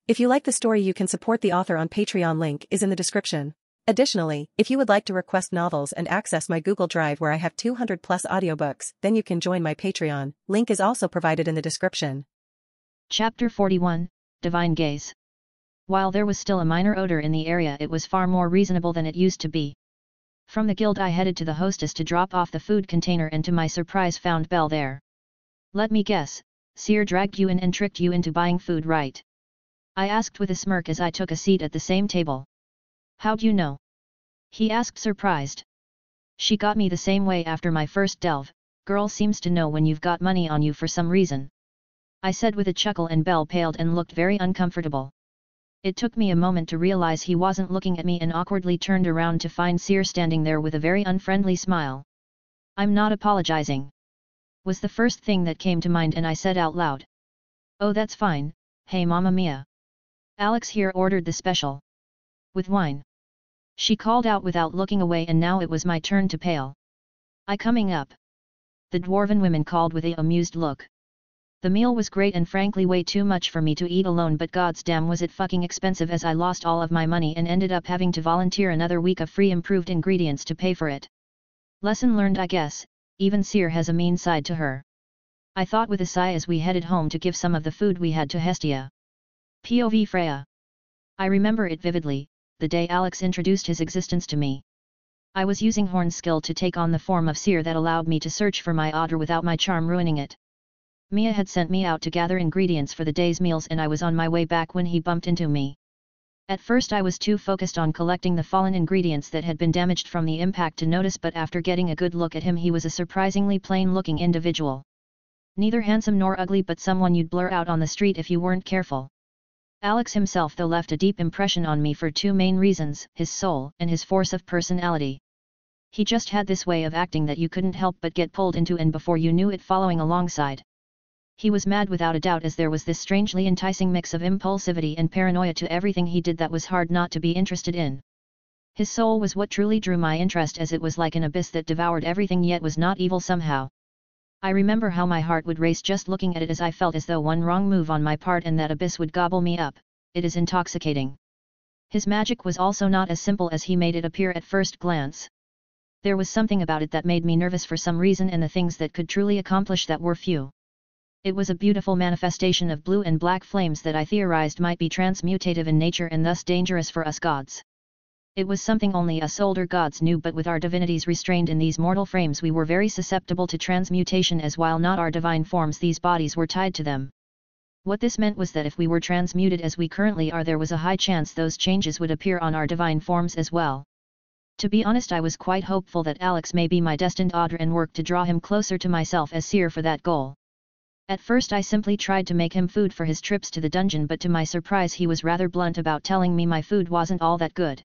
If you like the story, you can support the author on Patreon, link is in the description. Additionally, if you would like to request novels and access my Google Drive where I have 200 plus audiobooks, then you can join my Patreon, link is also provided in the description. Chapter 41, Divine Gaze. While there was still a minor odor in the area, it was far more reasonable than it used to be. From the guild I headed to the hostess to drop off the food container and to my surprise found Belle there. "Let me guess, Seer dragged you in and tricked you into buying food, right?" I asked with a smirk as I took a seat at the same table. "How'd you know?" he asked, surprised. "She got me the same way after my first delve. Girl seems to know when you've got money on you for some reason," I said with a chuckle, and Belle paled and looked very uncomfortable. It took me a moment to realize he wasn't looking at me and awkwardly turned around to find Seer standing there with a very unfriendly smile. "I'm not apologizing," was the first thing that came to mind, and I said out loud. "Oh, that's fine. Hey Mamma Mia. Alex here ordered the special. With wine," she called out without looking away, and now it was my turn to pale. "I coming up," the dwarven woman called with a amused look. The meal was great and frankly way too much for me to eat alone, but goddamn was it fucking expensive, as I lost all of my money and ended up having to volunteer another week of free improved ingredients to pay for it. Lesson learned, I guess. Even Seer has a mean side to her, I thought with a sigh as we headed home to give some of the food we had to Hestia. POV Freya. I remember it vividly, the day Alex introduced his existence to me. I was using Horn's skill to take on the form of Seer that allowed me to search for my otter without my charm ruining it. Mia had sent me out to gather ingredients for the day's meals, and I was on my way back when he bumped into me. At first I was too focused on collecting the fallen ingredients that had been damaged from the impact to notice, but after getting a good look at him, he was a surprisingly plain-looking individual. Neither handsome nor ugly, but someone you'd blur out on the street if you weren't careful. Alex himself though left a deep impression on me for two main reasons: his soul and his force of personality. He just had this way of acting that you couldn't help but get pulled into, and before you knew it, following alongside. He was mad without a doubt, as there was this strangely enticing mix of impulsivity and paranoia to everything he did that was hard not to be interested in. His soul was what truly drew my interest, as it was like an abyss that devoured everything yet was not evil somehow. I remember how my heart would race just looking at it, as I felt as though one wrong move on my part and that abyss would gobble me up. It is intoxicating. His magic was also not as simple as he made it appear at first glance. There was something about it that made me nervous for some reason, and the things that could truly accomplish that were few. It was a beautiful manifestation of blue and black flames that I theorized might be transmutative in nature and thus dangerous for us gods. It was something only us older gods knew, but with our divinities restrained in these mortal frames, we were very susceptible to transmutation, as while not our divine forms, these bodies were tied to them. What this meant was that if we were transmuted as we currently are, there was a high chance those changes would appear on our divine forms as well. To be honest, I was quite hopeful that Alex may be my destined otter and work to draw him closer to myself as Seer for that goal. At first I simply tried to make him food for his trips to the dungeon, but to my surprise he was rather blunt about telling me my food wasn't all that good.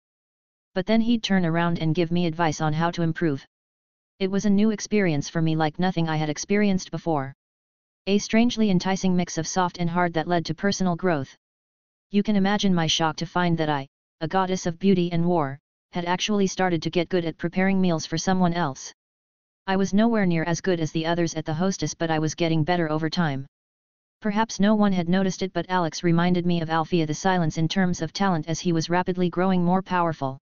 But then he'd turn around and give me advice on how to improve. It was a new experience for me, like nothing I had experienced before. A strangely enticing mix of soft and hard that led to personal growth. You can imagine my shock to find that I, a goddess of beauty and war, had actually started to get good at preparing meals for someone else. I was nowhere near as good as the others at the hostess, but I was getting better over time. Perhaps no one had noticed it, but Alex reminded me of Althea the Silence in terms of talent, as he was rapidly growing more powerful.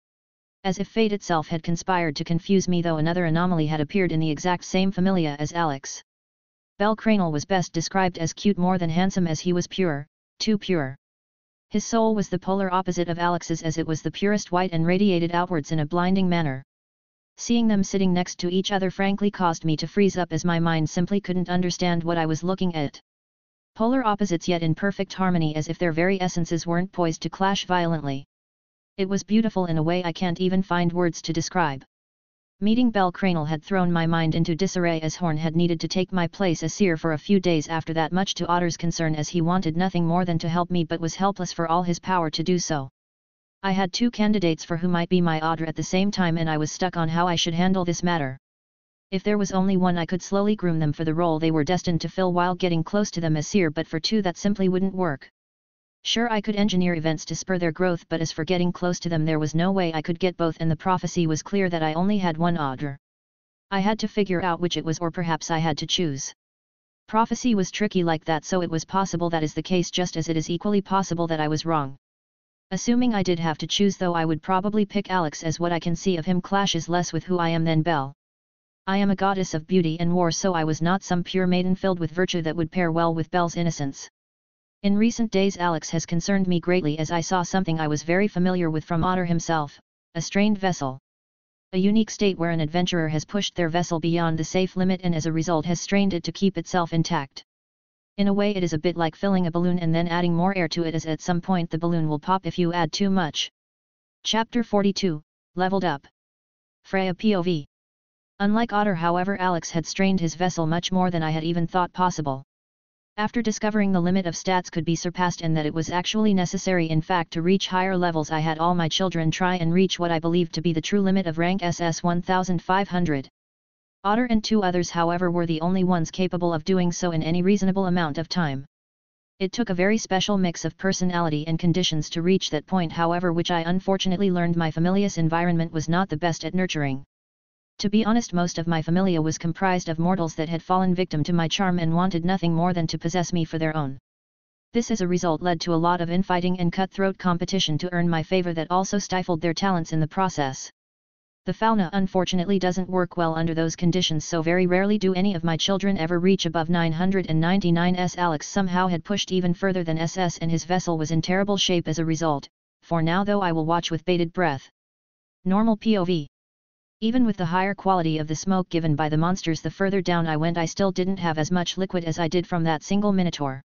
As if fate itself had conspired to confuse me, though another anomaly had appeared in the exact same familia as Alex. Bel Cranel was best described as cute more than handsome, as he was pure, too pure. His soul was the polar opposite of Alex's, as it was the purest white and radiated outwards in a blinding manner. Seeing them sitting next to each other frankly caused me to freeze up, as my mind simply couldn't understand what I was looking at. Polar opposites, yet in perfect harmony, as if their very essences weren't poised to clash violently. It was beautiful in a way I can't even find words to describe. Meeting Bel Cranel had thrown my mind into disarray, as Horn had needed to take my place as Seer for a few days after that, much to Otter's concern, as he wanted nothing more than to help me but was helpless for all his power to do so. I had two candidates for who might be my otter at the same time, and I was stuck on how I should handle this matter. If there was only one, I could slowly groom them for the role they were destined to fill while getting close to them as Seer, but for two that simply wouldn't work. Sure, I could engineer events to spur their growth, but as for getting close to them, there was no way I could get both, and the prophecy was clear that I only had one otter. I had to figure out which it was, or perhaps I had to choose. Prophecy was tricky like that, so it was possible that is the case, just as it is equally possible that I was wrong. Assuming I did have to choose though, I would probably pick Alex, as what I can see of him clashes less with who I am than Belle. I am a goddess of beauty and war, so I was not some pure maiden filled with virtue that would pair well with Belle's innocence. In recent days Alex has concerned me greatly, as I saw something I was very familiar with from Otter himself, a strained vessel. A unique state where an adventurer has pushed their vessel beyond the safe limit and as a result has strained it to keep itself intact. In a way it is a bit like filling a balloon and then adding more air to it, as at some point the balloon will pop if you add too much. Chapter 42, Leveled Up. Freya POV. Unlike Otter, however, Alex had strained his vessel much more than I had even thought possible. After discovering the limit of stats could be surpassed and that it was actually necessary in fact to reach higher levels, I had all my children try and reach what I believed to be the true limit of rank SS 1500. Otter and 2 others, however, were the only ones capable of doing so in any reasonable amount of time. It took a very special mix of personality and conditions to reach that point, however, which I unfortunately learned my familia's environment was not the best at nurturing. To be honest, most of my familia was comprised of mortals that had fallen victim to my charm and wanted nothing more than to possess me for their own. This as a result led to a lot of infighting and cutthroat competition to earn my favor that also stifled their talents in the process. The fauna unfortunately doesn't work well under those conditions, so very rarely do any of my children ever reach above 999s. Alex somehow had pushed even further than SS and his vessel was in terrible shape as a result. For now though, I will watch with bated breath. Normal POV. Even with the higher quality of the smoke given by the monsters the further down I went, I still didn't have as much liquid as I did from that single minotaur.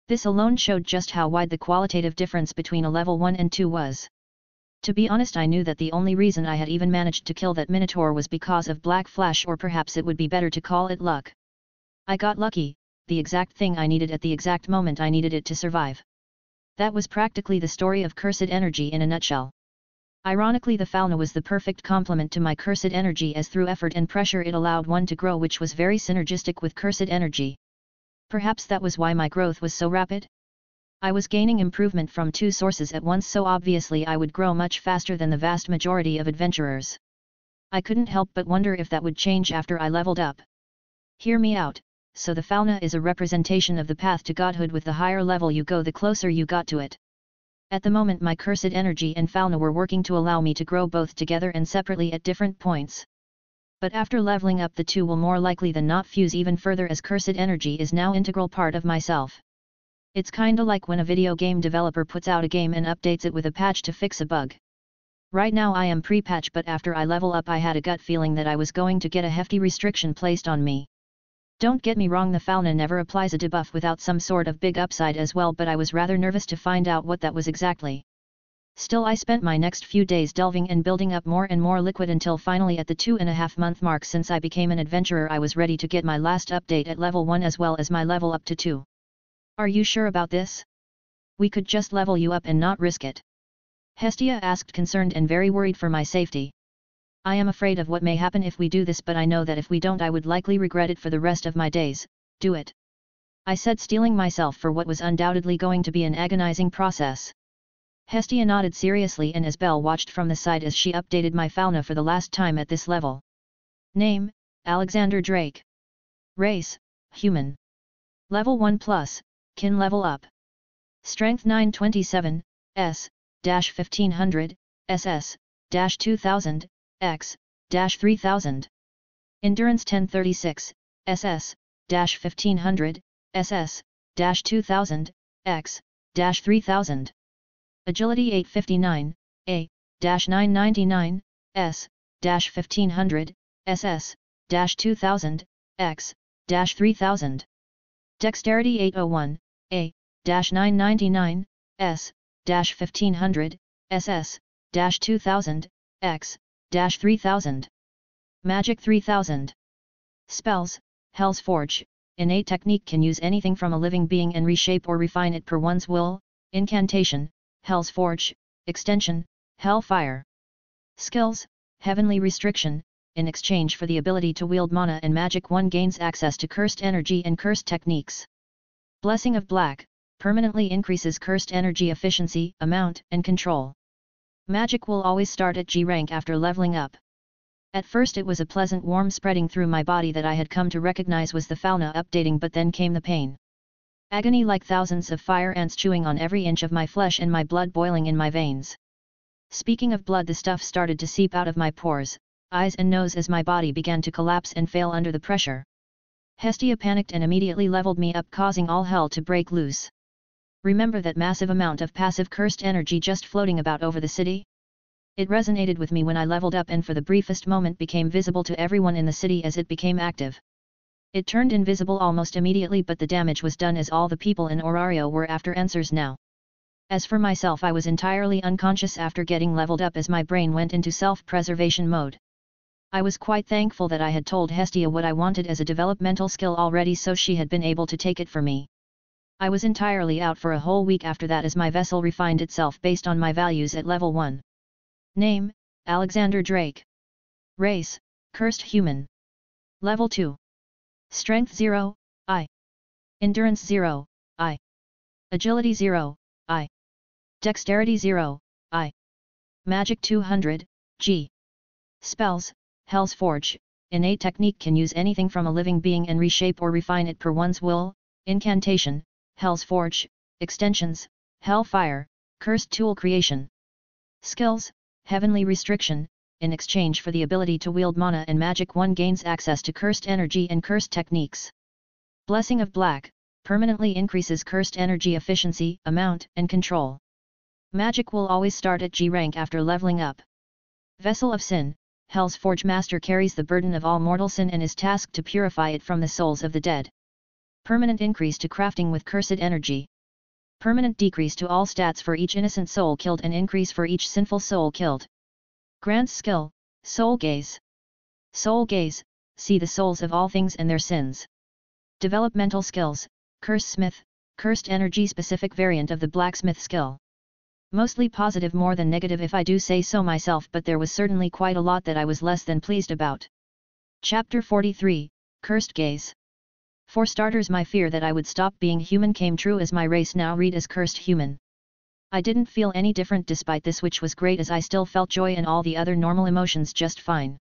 This alone showed just how wide the qualitative difference between a level 1 and 2 was. To be honest, I knew that the only reason I had even managed to kill that minotaur was because of Black Flash, or perhaps it would be better to call it luck. I got lucky, the exact thing I needed at the exact moment I needed it to survive. That was practically the story of cursed energy in a nutshell. Ironically, the fauna was the perfect complement to my cursed energy, as through effort and pressure it allowed one to grow, which was very synergistic with cursed energy. Perhaps that was why my growth was so rapid? I was gaining improvement from 2 sources at once, so obviously I would grow much faster than the vast majority of adventurers. I couldn't help but wonder if that would change after I leveled up. Hear me out. So the fauna is a representation of the path to godhood. With the higher level you go, the closer you got to it. At the moment my cursed energy and fauna were working to allow me to grow both together and separately at different points. But after leveling up, the 2 will more likely than not fuse even further, as cursed energy is now integral part of myself. It's kinda like when a video game developer puts out a game and updates it with a patch to fix a bug. Right now I am pre-patch, but after I level up I had a gut feeling that I was going to get a hefty restriction placed on me. Don't get me wrong, the fauna never applies a debuff without some sort of big upside as well, but I was rather nervous to find out what that was exactly. Still, I spent my next few days delving and building up more and more liquid until finally at the 2.5 month mark since I became an adventurer I was ready to get my last update at level 1 as well as my level up to 2. Are you sure about this? We could just level you up and not risk it. Hestia asked, concerned and very worried for my safety. I am afraid of what may happen if we do this, but I know that if we don't I would likely regret it for the rest of my days. Do it. I said, steeling myself for what was undoubtedly going to be an agonizing process. Hestia nodded seriously, and as Belle watched from the side as she updated my fauna for the last time at this level. Name, Alexander Drake. Race, human. Level 1+, kin level up. Strength 927, S-1500, SS-2000, X-3000. Endurance 1036, SS-1500, SS-2000, X-3000. Agility 859, A-999, S-1500, SS-2000, X-3000. Dexterity 801, A-999, S-1500, SS-2000, X-3000. Magic 3000. Spells, Hell's Forge. Innate technique can use anything from a living being and reshape or refine it per one's will. Incantation, Hell's Forge. Extension, Hellfire. Skills, Heavenly Restriction. In exchange for the ability to wield mana and magic, one gains access to cursed energy and cursed techniques. Blessing of Black. Permanently increases cursed energy efficiency, amount, and control. Magic will always start at G rank after leveling up. At first it was a pleasant warm spreading through my body that I had come to recognize was the fauna updating, but then came the pain. Agony like thousands of fire ants chewing on every inch of my flesh and my blood boiling in my veins. Speaking of blood, the stuff started to seep out of my pores, eyes and nose as my body began to collapse and fail under the pressure. Hestia panicked and immediately leveled me up, causing all hell to break loose. Remember that massive amount of passive cursed energy just floating about over the city? It resonated with me when I leveled up and for the briefest moment became visible to everyone in the city as it became active. It turned invisible almost immediately, but the damage was done as all the people in Orario were after answers now. As for myself, I was entirely unconscious after getting leveled up as my brain went into self-preservation mode. I was quite thankful that I had told Hestia what I wanted as a developmental skill already, so she had been able to take it for me. I was entirely out for a whole week after that as my vessel refined itself based on my values at level 1. Name, Alexander Drake. Race, Cursed Human. Level 2. Strength 0, I. Endurance 0, I. Agility 0, I. Dexterity 0, I. Magic 200, G. Spells, Hell's Forge, innate technique, can use anything from a living being and reshape or refine it per one's will. Incantation, Hell's Forge, extensions, Hellfire, cursed tool creation. Skills, Heavenly Restriction, in exchange for the ability to wield mana and magic one gains access to cursed energy and cursed techniques. Blessing of Black, permanently increases cursed energy efficiency, amount, and control. Magic will always start at G rank after leveling up. Vessel of Sin, Hell's Forge master carries the burden of all mortal sin and is tasked to purify it from the souls of the dead. Permanent increase to crafting with cursed energy. Permanent decrease to all stats for each innocent soul killed and increase for each sinful soul killed. Grants skill, Soul Gaze. Soul Gaze, see the souls of all things and their sins. Developmental skills, Curse Smith, cursed energy specific variant of the blacksmith skill. Mostly positive, more than negative if I do say so myself, but there was certainly quite a lot that I was less than pleased about. Chapter 43, Cursed Gaze. For starters, my fear that I would stop being human came true as my race now read as Cursed Human. I didn't feel any different despite this, which was great as I still felt joy and all the other normal emotions just fine.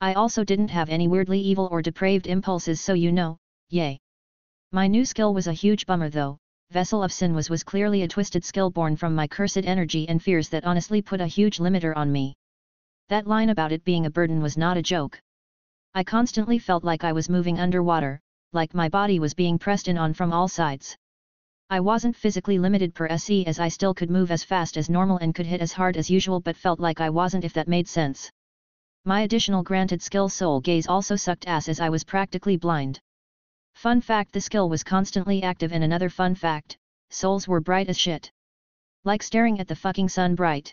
I also didn't have any weirdly evil or depraved impulses, so yay. My new skill was a huge bummer though. Vessel of Sin was clearly a twisted skill born from my cursed energy and fears that honestly put a huge limiter on me. That line about it being a burden was not a joke. I constantly felt like I was moving underwater, like my body was being pressed in on from all sides. I wasn't physically limited per se as I still could move as fast as normal and could hit as hard as usual, but felt like I wasn't, if that made sense. My additional granted skill Soul Gaze also sucked ass as I was practically blind. Fun fact, the skill was constantly active, and another fun fact, souls were bright as shit. Like staring at the fucking sun bright.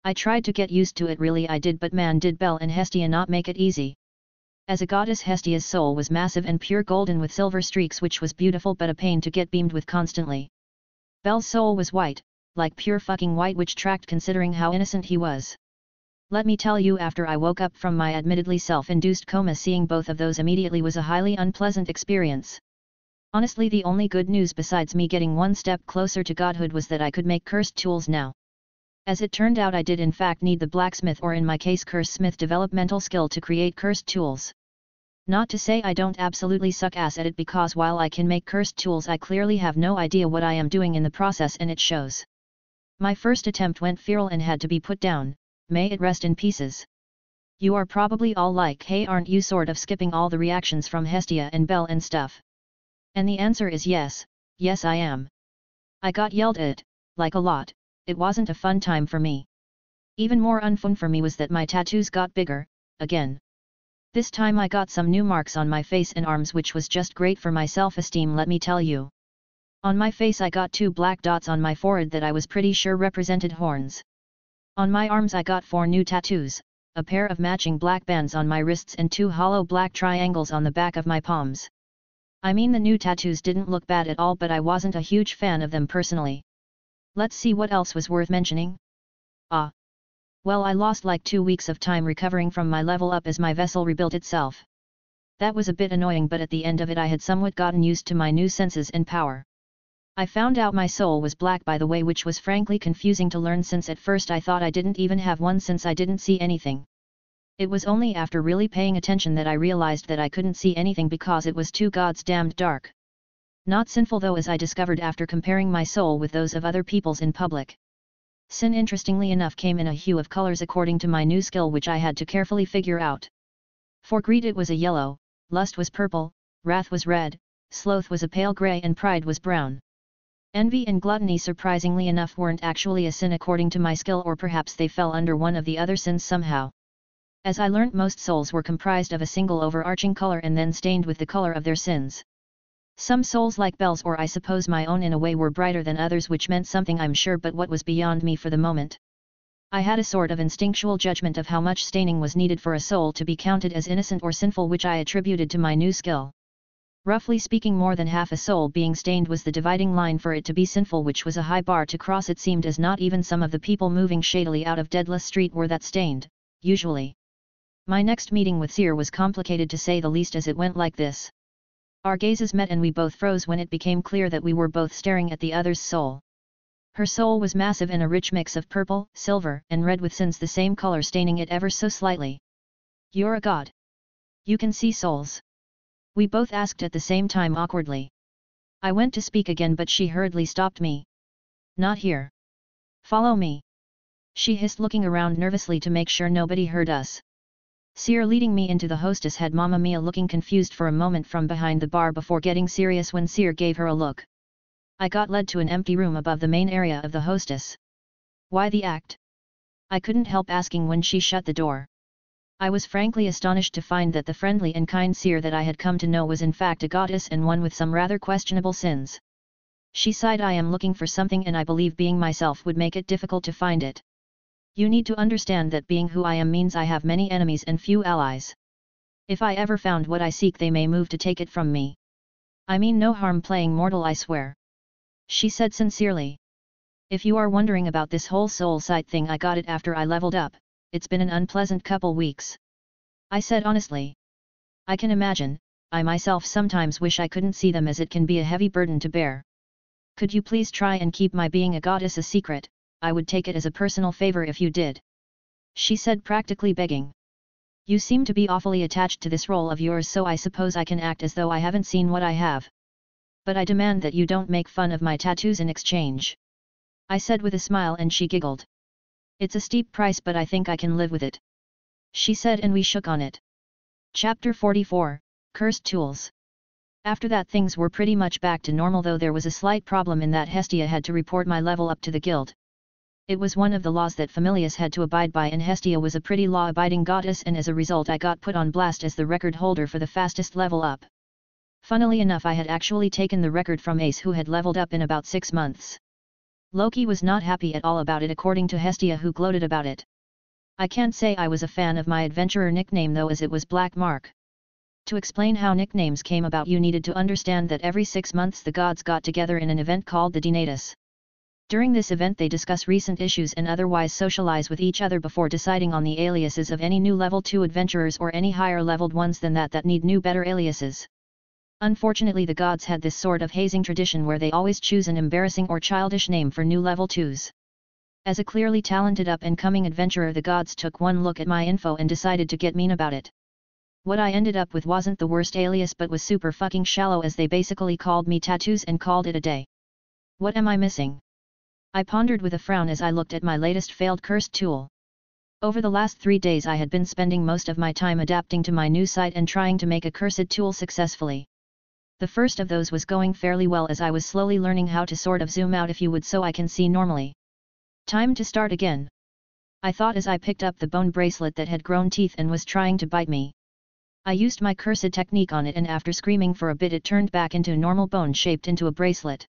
I tried to get used to it, really I did, but man did Belle and Hestia not make it easy. As a goddess, Hestia's soul was massive and pure golden with silver streaks, which was beautiful but a pain to get beamed with constantly. Belle's soul was white, like pure fucking white, which tracked considering how innocent he was. Let me tell you, after I woke up from my admittedly self-induced coma, seeing both of those immediately was a highly unpleasant experience. Honestly, the only good news besides me getting one step closer to godhood was that I could make cursed tools now. As it turned out, I did in fact need the blacksmith, or in my case Curse Smith developmental skill, to create cursed tools. Not to say I don't absolutely suck ass at it, because while I can make cursed tools, I clearly have no idea what I am doing in the process, and it shows. My first attempt went feral and had to be put down, may it rest in pieces. You are probably all like, hey, aren't you sort of skipping all the reactions from Hestia and Belle and stuff? And the answer is yes I am. I got yelled at, like a lot. It wasn't a fun time for me. Even more unfun for me was that my tattoos got bigger, again. This time I got some new marks on my face and arms, which was just great for my self-esteem, let me tell you. On my face I got 2 black dots on my forehead that I was pretty sure represented horns. On my arms I got 4 new tattoos, a pair of matching black bands on my wrists and 2 hollow black triangles on the back of my palms. I mean, the new tattoos didn't look bad at all, but I wasn't a huge fan of them personally. Let's see what else was worth mentioning. Well, I lost like 2 weeks of time recovering from my level up as my vessel rebuilt itself. That was a bit annoying, but at the end of it I had somewhat gotten used to my new senses and power. I found out my soul was black, by the way, which was frankly confusing to learn, since at first I thought I didn't even have one, since I didn't see anything. It was only after really paying attention that I realized that I couldn't see anything because it was too goddamned dark. Not sinful though, as I discovered after comparing my soul with those of other people's in public. Sin, interestingly enough, came in a hue of colors according to my new skill, which I had to carefully figure out. For greed it was a yellow, lust was purple, wrath was red, sloth was a pale grey, and pride was brown. Envy and gluttony, surprisingly enough, weren't actually a sin according to my skill, or perhaps they fell under one of the other sins somehow. As I learnt, most souls were comprised of a single overarching color and then stained with the color of their sins. Some souls, like Belle's, or I suppose my own in a way, were brighter than others, which meant something, I'm sure, but what was beyond me for the moment. I had a sort of instinctual judgment of how much staining was needed for a soul to be counted as innocent or sinful, which I attributed to my new skill. Roughly speaking, more than half a soul being stained was the dividing line for it to be sinful, which was a high bar to cross, it seemed, as not even some of the people moving shadily out of Deadless Street were that stained, usually. My next meeting with Seer was complicated, to say the least, as it went like this. Our gazes met and we both froze when it became clear that we were both staring at the other's soul. Her soul was massive and a rich mix of purple, silver, and red, with sins the same color staining it ever so slightly. "You're a god. You can see souls?" we both asked at the same time, awkwardly. I went to speak again, but she hurriedly stopped me. "Not here. Follow me," she hissed, looking around nervously to make sure nobody heard us. Seer leading me into the hostess had Mamma Mia looking confused for a moment from behind the bar before getting serious when Seer gave her a look. I got led to an empty room above the main area of the hostess. "Why the act?" I couldn't help asking when she shut the door. I was frankly astonished to find that the friendly and kind Seer that I had come to know was in fact a goddess, and one with some rather questionable sins. She sighed. "I am looking for something, and I believe being myself would make it difficult to find it. You need to understand that being who I am means I have many enemies and few allies. If I ever found what I seek, they may move to take it from me. I mean no harm playing mortal, I swear," she said sincerely. "If you are wondering about this whole soul sight thing, I got it after I leveled up. It's been an unpleasant couple weeks," I said honestly. "I can imagine. I myself sometimes wish I couldn't see them, as it can be a heavy burden to bear. Could you please try and keep my being a goddess a secret? I would take it as a personal favor if you did," she said, practically begging. "You seem to be awfully attached to this role of yours, so I suppose I can act as though I haven't seen what I have. But I demand that you don't make fun of my tattoos in exchange," I said with a smile, and she giggled. "It's a steep price, but I think I can live with it," she said, and we shook on it. Chapter 44, Cursed Tools. After that, things were pretty much back to normal, though there was a slight problem in that Hestia had to report my level up to the guild. It was one of the laws that Familius had to abide by, and Hestia was a pretty law-abiding goddess, and as a result I got put on blast as the record holder for the fastest level up. Funnily enough, I had actually taken the record from Ace, who had leveled up in about 6 months. Loki was not happy at all about it, according to Hestia, who gloated about it. I can't say I was a fan of my adventurer nickname though, as it was Black Mark. To explain how nicknames came about, you needed to understand that every 6 months the gods got together in an event called the Denatus. During this event they discuss recent issues and otherwise socialize with each other before deciding on the aliases of any new level 2 adventurers or any higher leveled ones than that need new better aliases. Unfortunately, the gods had this sort of hazing tradition where they always choose an embarrassing or childish name for new level 2s. As a clearly talented up-and-coming adventurer, the gods took one look at my info and decided to get mean about it. What I ended up with wasn't the worst alias, but was super fucking shallow, as they basically called me Tattoos and called it a day. What am I missing? I pondered with a frown as I looked at my latest failed cursed tool. Over the last 3 days I had been spending most of my time adapting to my new sight and trying to make a cursed tool successfully. The first of those was going fairly well, as I was slowly learning how to sort of zoom out, if you would, so I can see normally. Time to start again, I thought as I picked up the bone bracelet that had grown teeth and was trying to bite me. I used my cursed technique on it, and after screaming for a bit it turned back into normal bone shaped into a bracelet.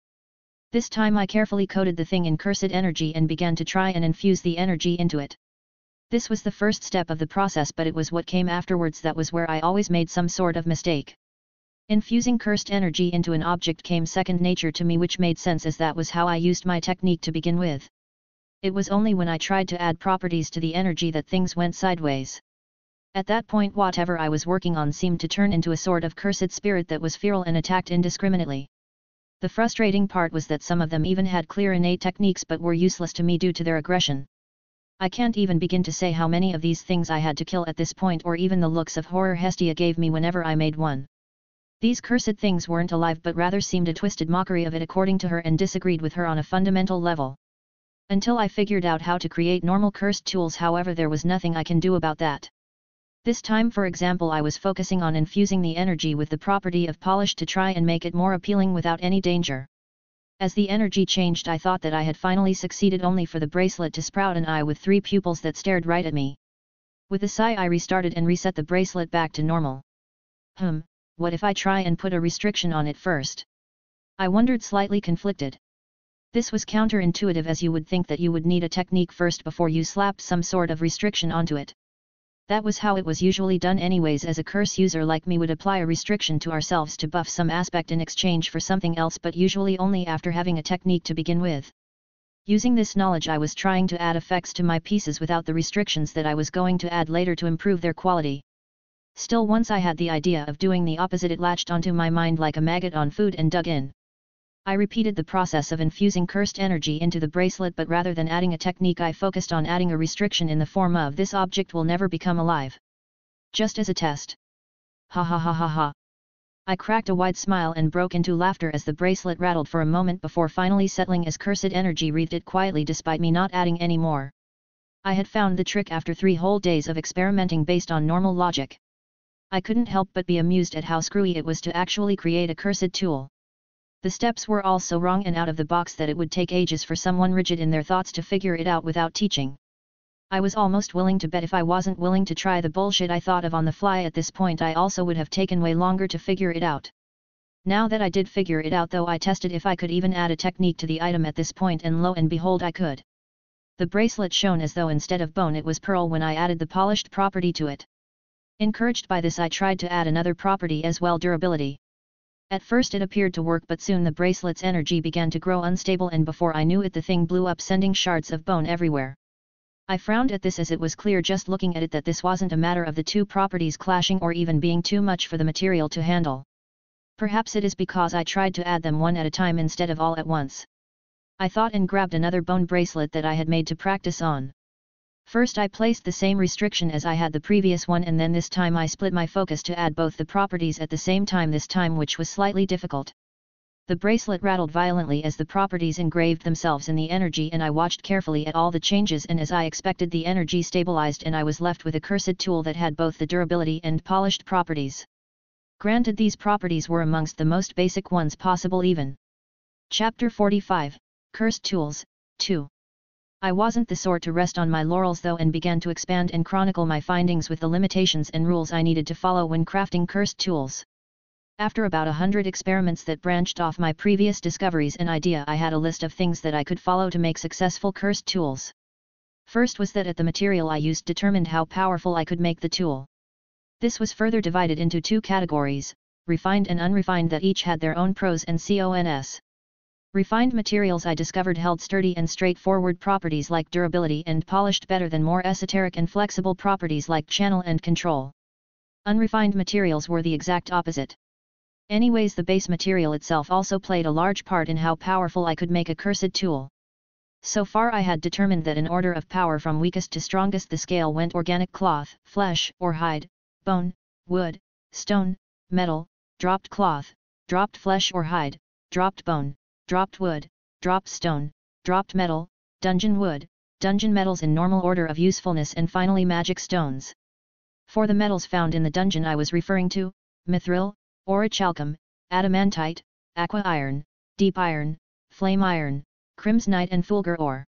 This time I carefully coated the thing in cursed energy and began to try and infuse the energy into it. This was the first step of the process, but it was what came afterwards that was where I always made some sort of mistake. Infusing cursed energy into an object came second nature to me, which made sense as that was how I used my technique to begin with. It was only when I tried to add properties to the energy that things went sideways. At that point whatever I was working on seemed to turn into a sort of cursed spirit that was feral and attacked indiscriminately. The frustrating part was that some of them even had clear innate techniques but were useless to me due to their aggression. I can't even begin to say how many of these things I had to kill at this point, or even the looks of horror Hestia gave me whenever I made one. These cursed things weren't alive but rather seemed a twisted mockery of it according to her, and disagreed with her on a fundamental level. Until I figured out how to create normal cursed tools, however, there was nothing I can do about that. This time, for example, I was focusing on infusing the energy with the property of polish to try and make it more appealing without any danger. As the energy changed, I thought that I had finally succeeded, only for the bracelet to sprout an eye with 3 pupils that stared right at me. With a sigh, I restarted and reset the bracelet back to normal. What if I try and put a restriction on it first? I wondered, slightly conflicted. This was counterintuitive, as you would think that you would need a technique first before you slapped some sort of restriction onto it. That was how it was usually done anyways, as a curse user like me would apply a restriction to ourselves to buff some aspect in exchange for something else, but usually only after having a technique to begin with. Using this knowledge, I was trying to add effects to my pieces without the restrictions that I was going to add later to improve their quality. Still, once I had the idea of doing the opposite, it latched onto my mind like a maggot on food and dug in. I repeated the process of infusing cursed energy into the bracelet, but rather than adding a technique, I focused on adding a restriction in the form of "this object will never become alive." Just as a test. Ha ha ha ha ha. I cracked a wide smile and broke into laughter as the bracelet rattled for a moment before finally settling as cursed energy wreathed it quietly despite me not adding any more. I had found the trick after 3 whole days of experimenting based on normal logic. I couldn't help but be amused at how screwy it was to actually create a cursed tool. The steps were all so wrong and out of the box that it would take ages for someone rigid in their thoughts to figure it out without teaching. I was almost willing to bet if I wasn't willing to try the bullshit I thought of on the fly at this point, I also would have taken way longer to figure it out. Now that I did figure it out though, I tested if I could even add a technique to the item at this point, and lo and behold, I could. The bracelet shone as though instead of bone it was pearl when I added the polished property to it. Encouraged by this, I tried to add another property as well, durability. At first it appeared to work, but soon the bracelet's energy began to grow unstable, and before I knew it the thing blew up, sending shards of bone everywhere. I frowned at this, as it was clear just looking at it that this wasn't a matter of the 2 properties clashing or even being too much for the material to handle. Perhaps it is because I tried to add them one at a time instead of all at once. I thought, and grabbed another bone bracelet that I had made to practice on. First I placed the same restriction as I had the previous one, and then this time I split my focus to add both the properties at the same time this time, which was slightly difficult. The bracelet rattled violently as the properties engraved themselves in the energy, and I watched carefully at all the changes, and as I expected, the energy stabilized and I was left with a cursed tool that had both the durability and polished properties. Granted, these properties were amongst the most basic ones possible even. Chapter 45, Cursed Tools, 2. I wasn't the sort to rest on my laurels though, and began to expand and chronicle my findings with the limitations and rules I needed to follow when crafting cursed tools. After about 100 experiments that branched off my previous discoveries and idea, I had a list of things that I could follow to make successful cursed tools. First was that the material I used determined how powerful I could make the tool. This was further divided into 2 categories, refined and unrefined, that each had their own pros and cons. Refined materials I discovered held sturdy and straightforward properties like durability, and polished better than more esoteric and flexible properties like channel and control. Unrefined materials were the exact opposite. Anyways, the base material itself also played a large part in how powerful I could make a cursed tool. So far I had determined that in order of power from weakest to strongest the scale went organic cloth, flesh or hide, bone, wood, stone, metal, dropped cloth, dropped flesh or hide, dropped bone, dropped wood, dropped stone, dropped metal, dungeon wood, dungeon metals in normal order of usefulness, and finally magic stones. For the metals found in the dungeon I was referring to, mithril, orichalcum, adamantite, aqua iron, deep iron, flame iron, crimsonite and fulgur ore.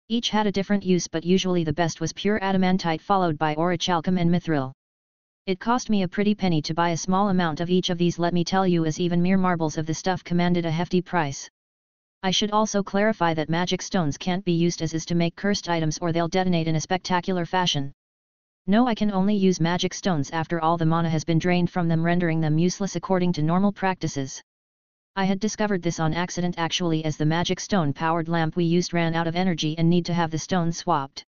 Each had a different use, but usually the best was pure adamantite, followed by orichalcum and mithril. It cost me a pretty penny to buy a small amount of each of these, let me tell you, as even mere marbles of the stuff commanded a hefty price. I should also clarify that magic stones can't be used as is to make cursed items, or they'll detonate in a spectacular fashion. No, I can only use magic stones after all the mana has been drained from them, rendering them useless according to normal practices. I had discovered this on accident actually, as the magic stone powered lamp we used ran out of energy and need to have the stone swapped.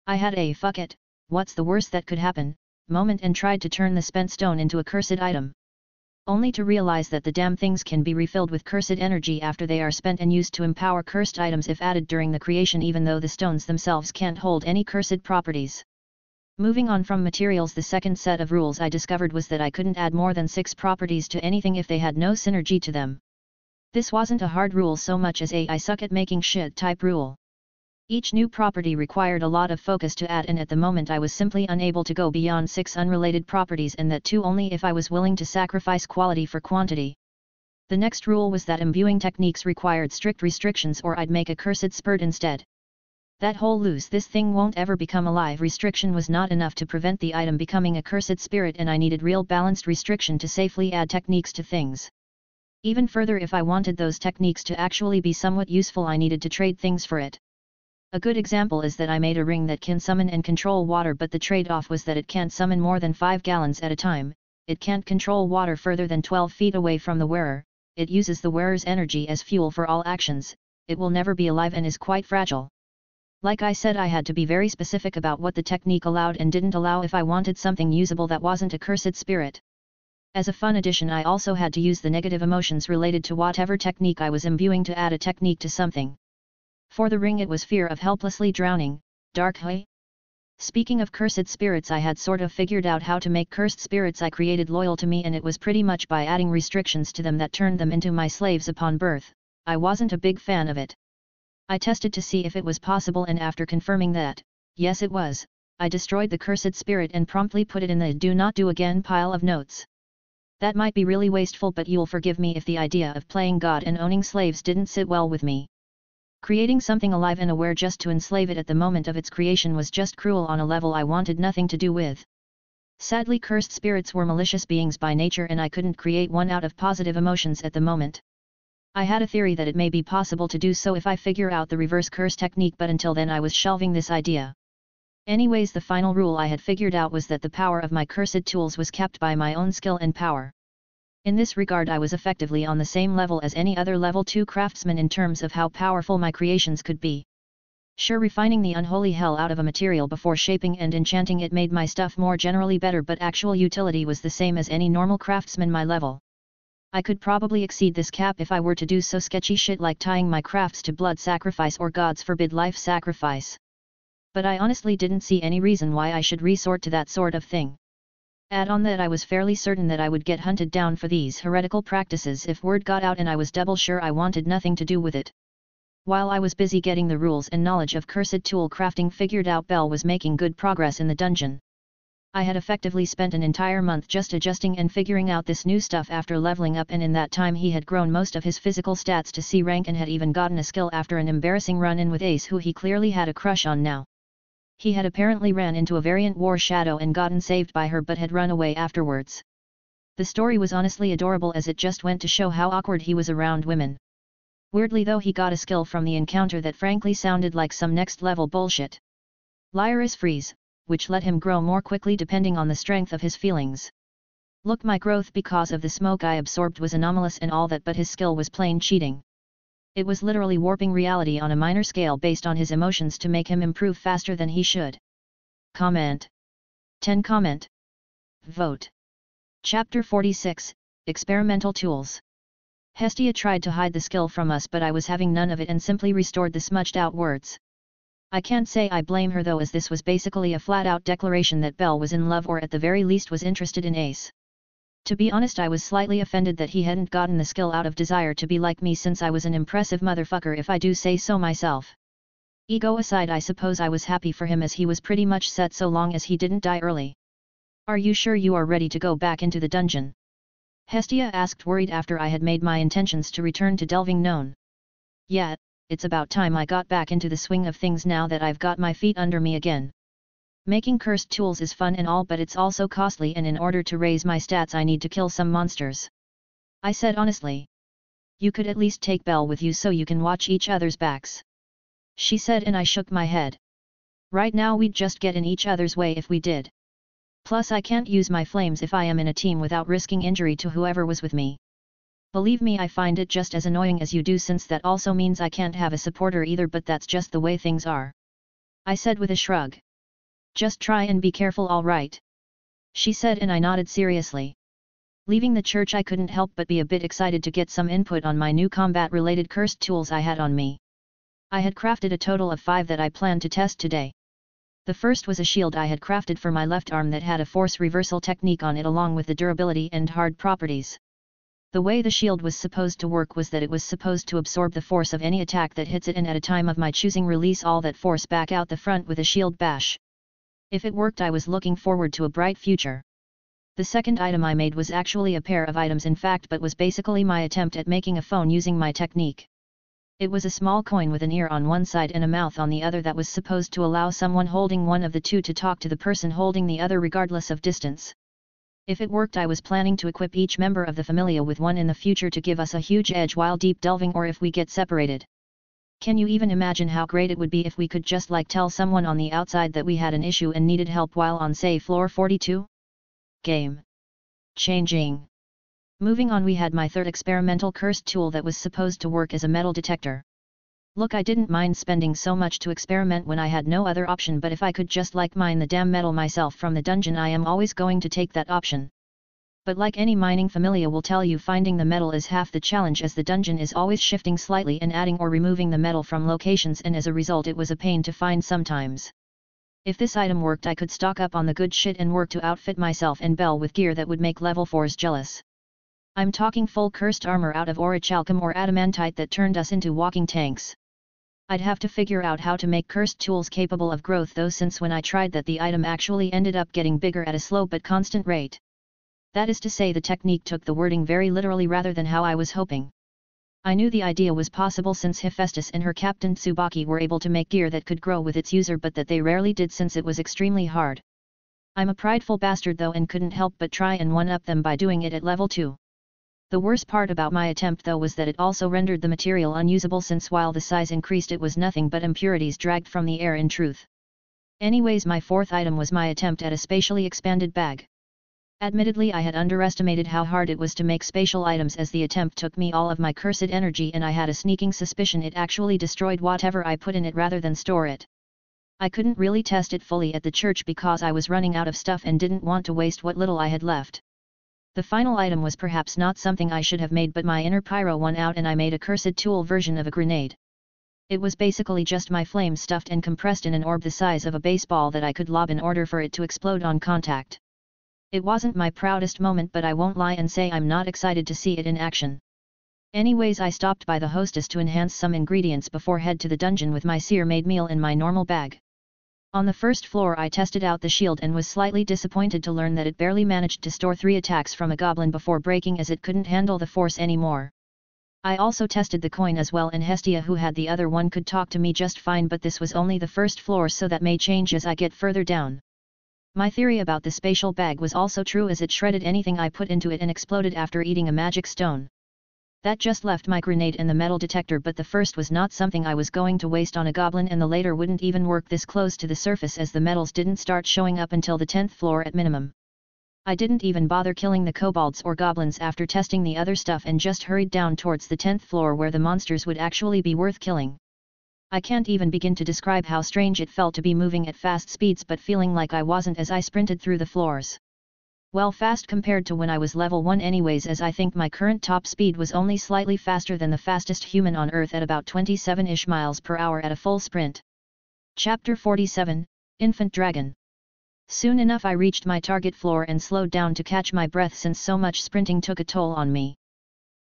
I had a "fuck it, what's the worst that could happen" moment and tried to turn the spent stone into a cursed item. only to realize that the damn things can be refilled with cursed energy after they are spent and used to empower cursed items if added during the creation, even though the stones themselves can't hold any cursed properties. Moving on from materials, the second set of rules I discovered was that I couldn't add more than 6 properties to anything if they had no synergy to them. This wasn't a hard rule so much as a I suck at making shit type rule. Each new property required a lot of focus to add, and at the moment I was simply unable to go beyond 6 unrelated properties, and that too only if I was willing to sacrifice quality for quantity. The next rule was that imbuing techniques required strict restrictions or I'd make a cursed spurt instead. That whole lose this thing won't ever become alive restriction was not enough to prevent the item becoming a cursed spirit, and I needed real balanced restriction to safely add techniques to things. Even further, if I wanted those techniques to actually be somewhat useful, I needed to trade things for it. A good example is that I made a ring that can summon and control water, but the trade-off was that it can't summon more than 5 gallons at a time, it can't control water further than 12 feet away from the wearer, it uses the wearer's energy as fuel for all actions, it will never be alive and is quite fragile. Like I said, I had to be very specific about what the technique allowed and didn't allow if I wanted something usable that wasn't a cursed spirit. As a fun addition, I also had to use the negative emotions related to whatever technique I was imbuing to add a technique to something. For the ring it was fear of helplessly drowning, dark hay. Speaking of cursed spirits, I had sort of figured out how to make cursed spirits I created loyal to me, and it was pretty much by adding restrictions to them that turned them into my slaves upon birth. I wasn't a big fan of it. I tested to see if it was possible, and after confirming that, yes it was, I destroyed the cursed spirit and promptly put it in the do not do again pile of notes. That might be really wasteful, but you'll forgive me if the idea of playing God and owning slaves didn't sit well with me. Creating something alive and aware just to enslave it at the moment of its creation was just cruel on a level I wanted nothing to do with. Sadly, cursed spirits were malicious beings by nature, and I couldn't create one out of positive emotions at the moment. I had a theory that it may be possible to do so if I figure out the reverse curse technique, but until then I was shelving this idea. Anyways, the final rule I had figured out was that the power of my cursed tools was capped by my own skill and power. In this regard, I was effectively on the same level as any other level 2 craftsman in terms of how powerful my creations could be. Sure, refining the unholy hell out of a material before shaping and enchanting it made my stuff more generally better, but actual utility was the same as any normal craftsman my level. I could probably exceed this cap if I were to do so sketchy shit like tying my crafts to blood sacrifice or gods forbid life sacrifice. But I honestly didn't see any reason why I should resort to that sort of thing. Add on that I was fairly certain that I would get hunted down for these heretical practices if word got out, and I was double sure I wanted nothing to do with it. While I was busy getting the rules and knowledge of cursed tool crafting figured out, Belle was making good progress in the dungeon. I had effectively spent an entire month just adjusting and figuring out this new stuff after leveling up, and in that time he had grown most of his physical stats to C rank and had even gotten a skill after an embarrassing run-in with Ace, who he clearly had a crush on now. He had apparently ran into a variant war shadow and gotten saved by her, but had run away afterwards. The story was honestly adorable, as it just went to show how awkward he was around women. Weirdly though, he got a skill from the encounter that frankly sounded like some next level bullshit. Liar is freeze, which let him grow more quickly depending on the strength of his feelings. Look, my growth because of the smoke I absorbed was anomalous and all that, but his skill was plain cheating. It was literally warping reality on a minor scale based on his emotions to make him improve faster than he should. Comment. 10 comment. Vote. Chapter 46, Experimental Tools. Hestia tried to hide the skill from us, but I was having none of it and simply restored the smudged out words. I can't say I blame her though, as this was basically a flat-out declaration that Belle was in love, or at the very least was interested in Ace. To be honest, I was slightly offended that he hadn't gotten the skill out of desire to be like me, since I was an impressive motherfucker if I do say so myself. Ego aside, I suppose I was happy for him, as he was pretty much set so long as he didn't die early. Are you sure you are ready to go back into the dungeon? Hestia asked, worried after I had made my intentions to return to delving known. Yeah, it's about time I got back into the swing of things now that I've got my feet under me again. Making cursed tools is fun and all, but it's also costly, and in order to raise my stats I need to kill some monsters. I said honestly. You could at least take Belle with you so you can watch each other's backs. She said, and I shook my head. Right now we'd just get in each other's way if we did. Plus I can't use my flames if I am in a team without risking injury to whoever was with me. Believe me, I find it just as annoying as you do, since that also means I can't have a supporter either, but that's just the way things are. I said with a shrug. Just try and be careful, all right? She said, and I nodded seriously. Leaving the church, I couldn't help but be a bit excited to get some input on my new combat-related cursed tools I had on me. I had crafted a total of 5 that I planned to test today. The first was a shield I had crafted for my left arm that had a force reversal technique on it along with the durability and hard properties. The way the shield was supposed to work was that it was supposed to absorb the force of any attack that hits it and at a time of my choosing release all that force back out the front with a shield bash. If it worked, I was looking forward to a bright future. The second item I made was actually a pair of items in fact, but was basically my attempt at making a phone using my technique. It was a small coin with an ear on one side and a mouth on the other that was supposed to allow someone holding one of the two to talk to the person holding the other regardless of distance. If it worked, I was planning to equip each member of the familia with one in the future to give us a huge edge while deep delving or if we get separated. Can you even imagine how great it would be if we could just tell someone on the outside that we had an issue and needed help while on say floor 42? Game changing. Moving on, we had my third experimental cursed tool that was supposed to work as a metal detector. Look, I didn't mind spending so much to experiment when I had no other option, but if I could just mine the damn metal myself from the dungeon, I am always going to take that option. But like any mining familia will tell you, finding the metal is half the challenge, as the dungeon is always shifting slightly and adding or removing the metal from locations, and as a result it was a pain to find sometimes. If this item worked, I could stock up on the good shit and work to outfit myself and Belle with gear that would make level 4s jealous. I'm talking full cursed armor out of orichalcum or adamantite that turned us into walking tanks. I'd have to figure out how to make cursed tools capable of growth though, since when I tried that the item actually ended up getting bigger at a slow but constant rate. That is to say, the technique took the wording very literally rather than how I was hoping. I knew the idea was possible since Hephaestus and her captain Tsubaki were able to make gear that could grow with its user, but that they rarely did since it was extremely hard. I'm a prideful bastard though and couldn't help but try and one-up them by doing it at level 2. The worst part about my attempt though was that it also rendered the material unusable, since while the size increased it was nothing but impurities dragged from the air in truth. Anyways, my fourth item was my attempt at a spatially expanded bag. Admittedly, I had underestimated how hard it was to make spatial items, as the attempt took me all of my cursed energy and I had a sneaking suspicion it actually destroyed whatever I put in it rather than store it. I couldn't really test it fully at the church because I was running out of stuff and didn't want to waste what little I had left. The final item was perhaps not something I should have made, but my inner pyro won out and I made a cursed tool version of a grenade. It was basically just my flame stuffed and compressed in an orb the size of a baseball that I could lob in order for it to explode on contact. It wasn't my proudest moment, but I won't lie and say I'm not excited to see it in action. Anyways, I stopped by the hostess to enhance some ingredients before head to the dungeon with my seer-made meal in my normal bag. On the first floor I tested out the shield and was slightly disappointed to learn that it barely managed to store 3 attacks from a goblin before breaking, as it couldn't handle the force anymore. I also tested the coin as well, and Hestia, who had the other one, could talk to me just fine, but this was only the first floor, so that may change as I get further down. My theory about the spatial bag was also true, as it shredded anything I put into it and exploded after eating a magic stone. That just left my grenade and the metal detector, but the first was not something I was going to waste on a goblin, and the later wouldn't even work this close to the surface, as the metals didn't start showing up until the 10th floor at minimum. I didn't even bother killing the kobolds or goblins after testing the other stuff and just hurried down towards the 10th floor where the monsters would actually be worth killing. I can't even begin to describe how strange it felt to be moving at fast speeds but feeling like I wasn't as I sprinted through the floors. Well, fast compared to when I was level 1 anyways, as I think my current top speed was only slightly faster than the fastest human on Earth at about 27-ish miles per hour at a full sprint. Chapter 47, Infant Dragon. Soon enough I reached my target floor and slowed down to catch my breath, since so much sprinting took a toll on me.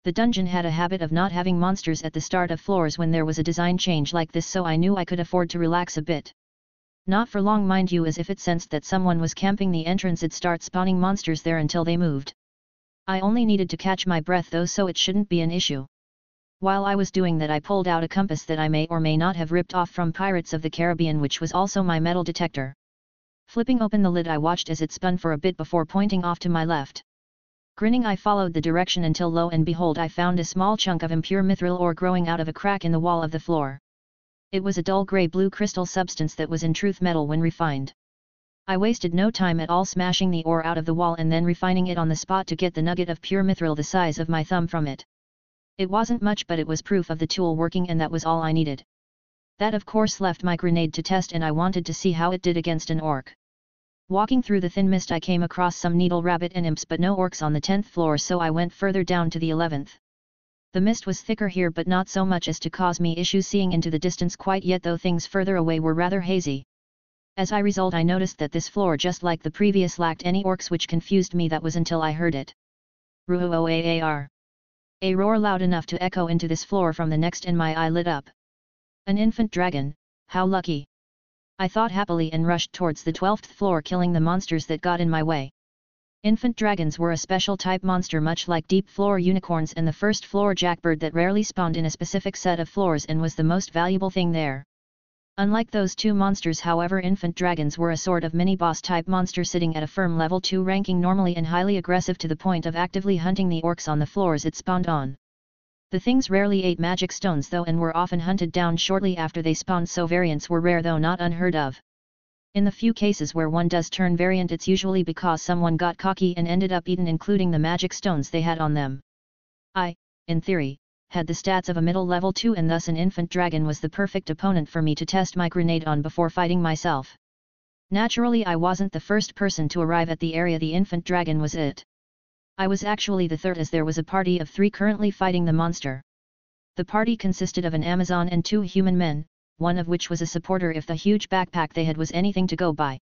The dungeon had a habit of not having monsters at the start of floors when there was a design change like this, so I knew I could afford to relax a bit. Not for long, mind you, as if it sensed that someone was camping the entrance it'd start spawning monsters there until they moved. I only needed to catch my breath though, so it shouldn't be an issue. While I was doing that, I pulled out a compass that I may or may not have ripped off from Pirates of the Caribbean, which was also my metal detector. Flipping open the lid, I watched as it spun for a bit before pointing off to my left. Grinning, I followed the direction until lo and behold I found a small chunk of impure mithril ore growing out of a crack in the wall of the floor. It was a dull grey-blue crystal substance that was in truth metal when refined. I wasted no time at all smashing the ore out of the wall and then refining it on the spot to get the nugget of pure mithril the size of my thumb from it. It wasn't much, but it was proof of the tool working, and that was all I needed. That of course left my grenade to test, and I wanted to see how it did against an orc. Walking through the thin mist I came across some needle rabbit and imps but no orcs on the 10th floor, so I went further down to the 11th. The mist was thicker here but not so much as to cause me issues seeing into the distance quite yet, though things further away were rather hazy. As a result I noticed that this floor, just like the previous, lacked any orcs, which confused me. That was until I heard it. Ruoar. A roar loud enough to echo into this floor from the next, and my eye lit up. An infant dragon, how lucky! I thought happily and rushed towards the 12th floor, killing the monsters that got in my way. Infant dragons were a special type monster, much like deep floor unicorns and the first floor jackbird, that rarely spawned in a specific set of floors and was the most valuable thing there. Unlike those two monsters, however, infant dragons were a sort of mini-boss type monster sitting at a firm level 2 ranking normally and highly aggressive to the point of actively hunting the orcs on the floors it spawned on. The things rarely ate magic stones though, and were often hunted down shortly after they spawned, so variants were rare though not unheard of. In the few cases where one does turn variant, it's usually because someone got cocky and ended up eaten, including the magic stones they had on them. I, in theory, had the stats of a middle level 2, and thus an infant dragon was the perfect opponent for me to test my grenade on before fighting myself. Naturally I wasn't the first person to arrive at the area the infant dragon was at. I was actually the third, as there was a party of 3 currently fighting the monster. The party consisted of an Amazon and 2 human men, one of which was a supporter if the huge backpack they had was anything to go by.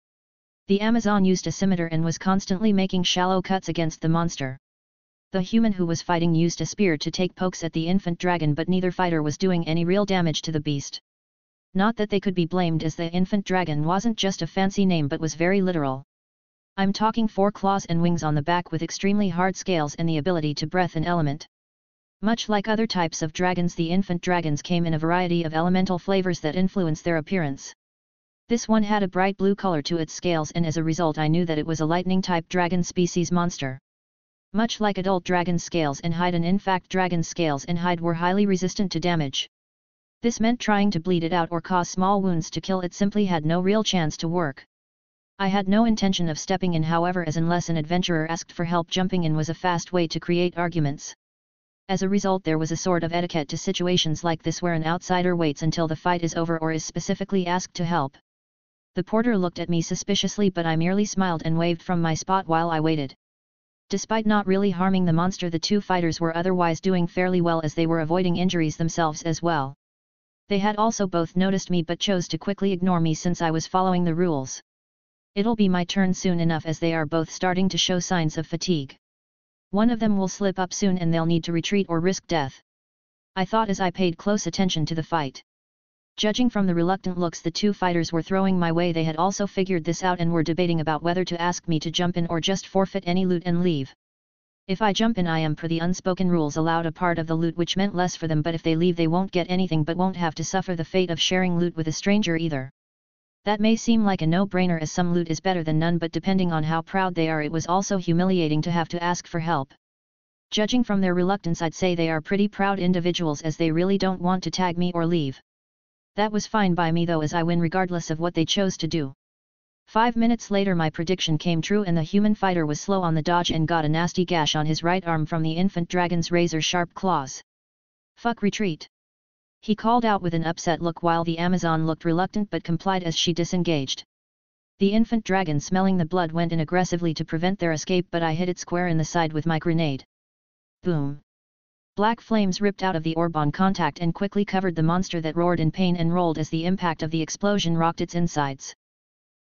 The Amazon used a scimitar and was constantly making shallow cuts against the monster. The human who was fighting used a spear to take pokes at the infant dragon, but neither fighter was doing any real damage to the beast. Not that they could be blamed, as the infant dragon wasn't just a fancy name but was very literal. I'm talking 4 claws and wings on the back with extremely hard scales and the ability to breath an element. Much like other types of dragons, the infant dragons came in a variety of elemental flavors that influence their appearance. This one had a bright blue color to its scales, and as a result I knew that it was a lightning-type dragon species monster. Much like adult dragon scales and hide, and in fact dragon scales and hide were highly resistant to damage. This meant trying to bleed it out or cause small wounds to kill it simply had no real chance to work. I had no intention of stepping in, however, as unless an adventurer asked for help, jumping in was a fast way to create arguments. As a result, there was a sort of etiquette to situations like this where an outsider waits until the fight is over or is specifically asked to help. The porter looked at me suspiciously, but I merely smiled and waved from my spot while I waited. Despite not really harming the monster, the 2 fighters were otherwise doing fairly well, as they were avoiding injuries themselves as well. They had also both noticed me but chose to quickly ignore me since I was following the rules. It'll be my turn soon enough, as they are both starting to show signs of fatigue. One of them will slip up soon and they'll need to retreat or risk death. I thought as I paid close attention to the fight. Judging from the reluctant looks the 2 fighters were throwing my way, they had also figured this out and were debating about whether to ask me to jump in or just forfeit any loot and leave. If I jump in, I am per the unspoken rules allowed a part of the loot, which meant less for them, but if they leave they won't get anything but won't have to suffer the fate of sharing loot with a stranger either. That may seem like a no-brainer, as some loot is better than none, but depending on how proud they are, it was also humiliating to have to ask for help. Judging from their reluctance, I'd say they are pretty proud individuals, as they really don't want to tag me or leave. That was fine by me though, as I win regardless of what they chose to do. 5 minutes later my prediction came true, and the human fighter was slow on the dodge and got a nasty gash on his right arm from the infant dragon's razor-sharp claws. "Fuck, retreat!" he called out with an upset look, while the Amazon looked reluctant but complied as she disengaged. The infant dragon, smelling the blood, went in aggressively to prevent their escape, but I hit it square in the side with my grenade. Boom! Black flames ripped out of the orb on contact and quickly covered the monster, that roared in pain and rolled as the impact of the explosion rocked its insides.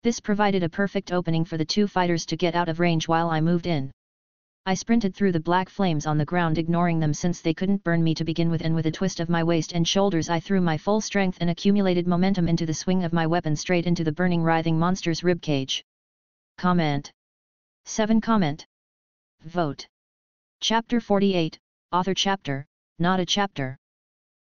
This provided a perfect opening for the 2 fighters to get out of range while I moved in. I sprinted through the black flames on the ground, ignoring them since they couldn't burn me to begin with, and with a twist of my waist and shoulders I threw my full strength and accumulated momentum into the swing of my weapon straight into the burning, writhing monster's ribcage. Comment. 7 comment. Vote. Chapter 48, Author Chapter, not a chapter.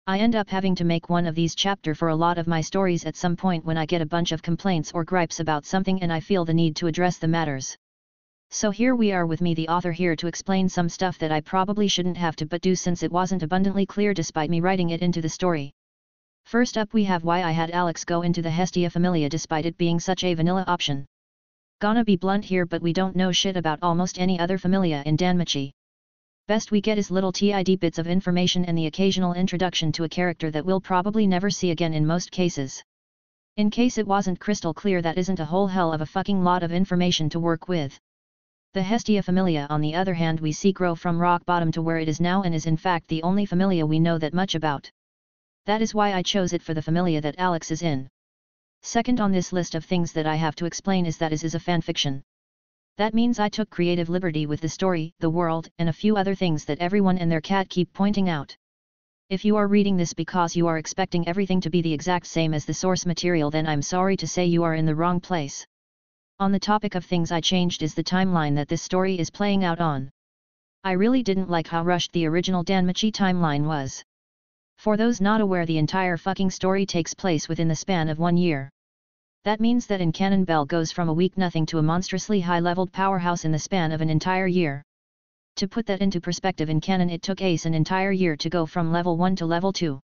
I end up having to make one of these chapter for a lot of my stories at some point when I get a bunch of complaints or gripes about something and I feel the need to address the matters. So here we are with me, the author, here to explain some stuff that I probably shouldn't have to but do, since it wasn't abundantly clear despite me writing it into the story. First up we have why I had Alex go into the Hestia Familia despite it being such a vanilla option. Gonna be blunt here, but we don't know shit about almost any other Familia in Danmachi. Best we get is little TID bits of information and the occasional introduction to a character that we'll probably never see again in most cases. In case it wasn't crystal clear, that isn't a whole hell of a fucking lot of information to work with. The Hestia familia on the other hand we see grow from rock bottom to where it is now and is in fact the only familia we know that much about. That is why I chose it for the familia that Alex is in. Second on this list of things that I have to explain is that is a fanfiction. That means I took creative liberty with the story, the world, and a few other things that everyone and their cat keep pointing out. If you are reading this because you are expecting everything to be the exact same as the source material, then I'm sorry to say you are in the wrong place. On the topic of things I changed is the timeline that this story is playing out on. I really didn't like how rushed the original Danmachi timeline was. For those not aware, the entire fucking story takes place within the span of 1 year. That means that in canon Belle goes from a weak nothing to a monstrously high-leveled powerhouse in the span of an entire year. To put that into perspective, in canon it took Ace an entire year to go from level 1 to level 2.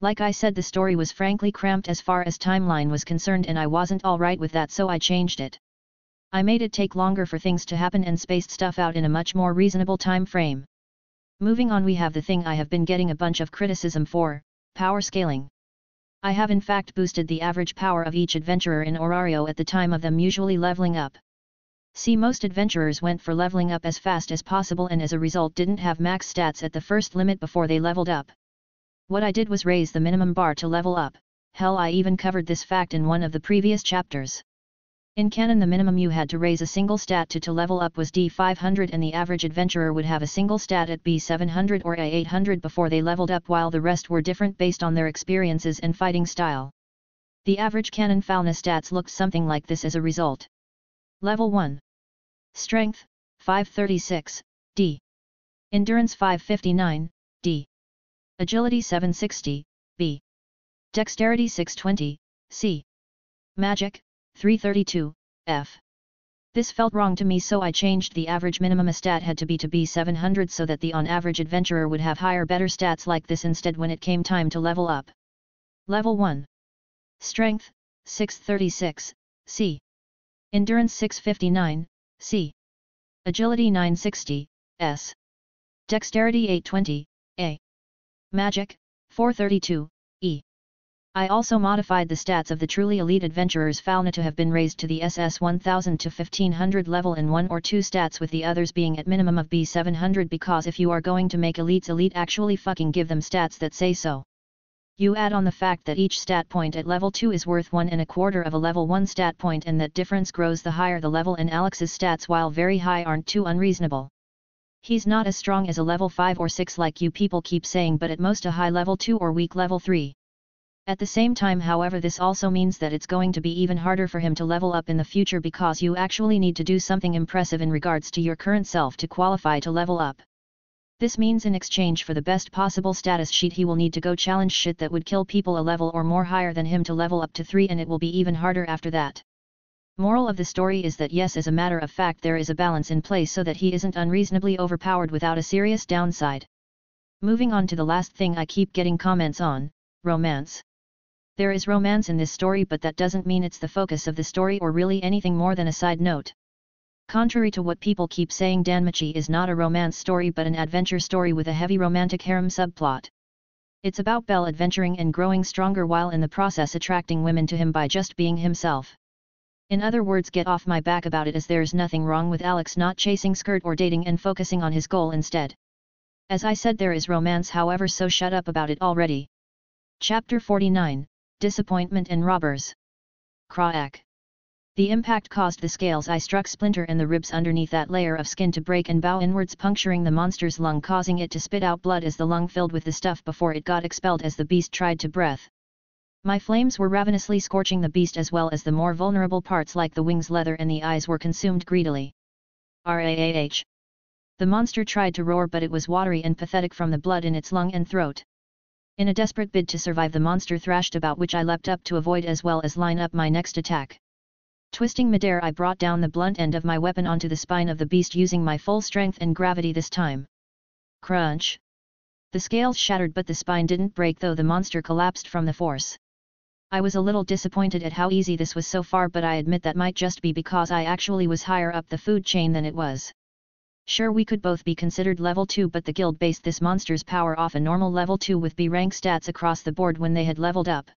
Like I said, the story was frankly cramped as far as timeline was concerned and I wasn't alright with that, so I changed it. I made it take longer for things to happen and spaced stuff out in a much more reasonable time frame. Moving on, we have the thing I have been getting a bunch of criticism for, power scaling. I have in fact boosted the average power of each adventurer in Orario at the time of them usually leveling up. See, most adventurers went for leveling up as fast as possible and as a result didn't have max stats at the first limit before they leveled up. What I did was raise the minimum bar to level up. Hell, I even covered this fact in one of the previous chapters. In canon the minimum you had to raise a single stat to level up was D500 and the average adventurer would have a single stat at B700 or A800 before they leveled up, while the rest were different based on their experiences and fighting style. The average canon fauna stats looked something like this as a result. Level 1. Strength, 536, D. Endurance 559, D. Agility 760, B. Dexterity 620, C. Magic, 332, F. This felt wrong to me, so I changed the average minimum a stat had to be 700 so that the on-average adventurer would have higher better stats like this instead when it came time to level up. Level 1. Strength, 636, C. Endurance 659, C. Agility 960, S. Dexterity 820, A. Magic, 432, E. I also modified the stats of the truly elite adventurers' fauna to have been raised to the SS 1000 to 1500 level in 1 or 2 stats, with the others being at minimum of B700, because if you are going to make elites elite, actually fucking give them stats that say so. You add on the fact that each stat point at level 2 is worth 1.25 of a level 1 stat point, and that difference grows the higher the level, and Alex's stats, while very high, aren't too unreasonable. He's not as strong as a level 5 or 6 like you people keep saying, but at most a high level 2 or weak level 3. At the same time, however, this also means that it's going to be even harder for him to level up in the future, because you actually need to do something impressive in regards to your current self to qualify to level up. This means in exchange for the best possible status sheet he will need to go challenge shit that would kill people a level or more higher than him to level up to 3, and it will be even harder after that. Moral of the story is that yes, as a matter of fact, there is a balance in place so that he isn't unreasonably overpowered without a serious downside. Moving on to the last thing I keep getting comments on, romance. There is romance in this story, but that doesn't mean it's the focus of the story or really anything more than a side note. Contrary to what people keep saying, Danmachi is not a romance story but an adventure story with a heavy romantic harem subplot. It's about Belle adventuring and growing stronger while in the process attracting women to him by just being himself. In other words, get off my back about it, as there's nothing wrong with Alex not chasing skirt or dating and focusing on his goal instead. As I said, there is romance, however, so shut up about it already. Chapter 49, Disappointment and Robbers. Crack. The impact caused the scales I struck splinter in the ribs underneath that layer of skin to break and bow inwards, puncturing the monster's lung, causing it to spit out blood as the lung filled with the stuff before it got expelled as the beast tried to breath. My flames were ravenously scorching the beast, as well as the more vulnerable parts like the wings, leather, and the eyes were consumed greedily. Rah! The monster tried to roar, but it was watery and pathetic from the blood in its lung and throat. In a desperate bid to survive, the monster thrashed about, which I leapt up to avoid as well as line up my next attack. Twisting midair, I brought down the blunt end of my weapon onto the spine of the beast, using my full strength and gravity this time. Crunch! The scales shattered, but the spine didn't break, though the monster collapsed from the force. I was a little disappointed at how easy this was so far, but I admit that might just be because I actually was higher up the food chain than it was. Sure, we could both be considered level 2, but the guild based this monster's power off a normal level 2 with B rank stats across the board when they had leveled up.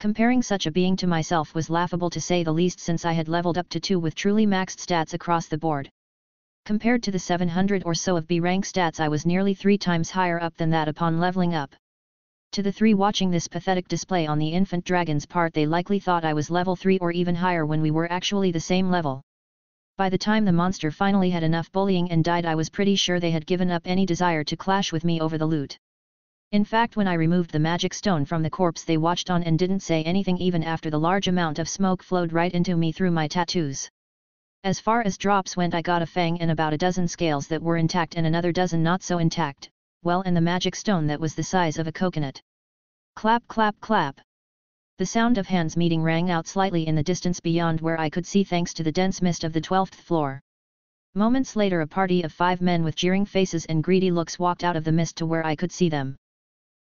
Comparing such a being to myself was laughable to say the least, since I had leveled up to 2 with truly maxed stats across the board. Compared to the 700 or so of B rank stats, I was nearly 3 times higher up than that upon leveling up. To the 3 watching this pathetic display on the infant dragon's part, they likely thought I was level 3 or even higher when we were actually the same level. By the time the monster finally had enough bullying and died, I was pretty sure they had given up any desire to clash with me over the loot. In fact, when I removed the magic stone from the corpse, they watched on and didn't say anything even after the large amount of smoke flowed right into me through my tattoos. As far as drops went, I got a fang and about a dozen scales that were intact and another dozen not so intact, well, and the magic stone that was the size of a coconut. Clap clap clap. The sound of hands meeting rang out slightly in the distance beyond where I could see, thanks to the dense mist of the 12th floor. Moments later, a party of 5 men with jeering faces and greedy looks walked out of the mist to where I could see them.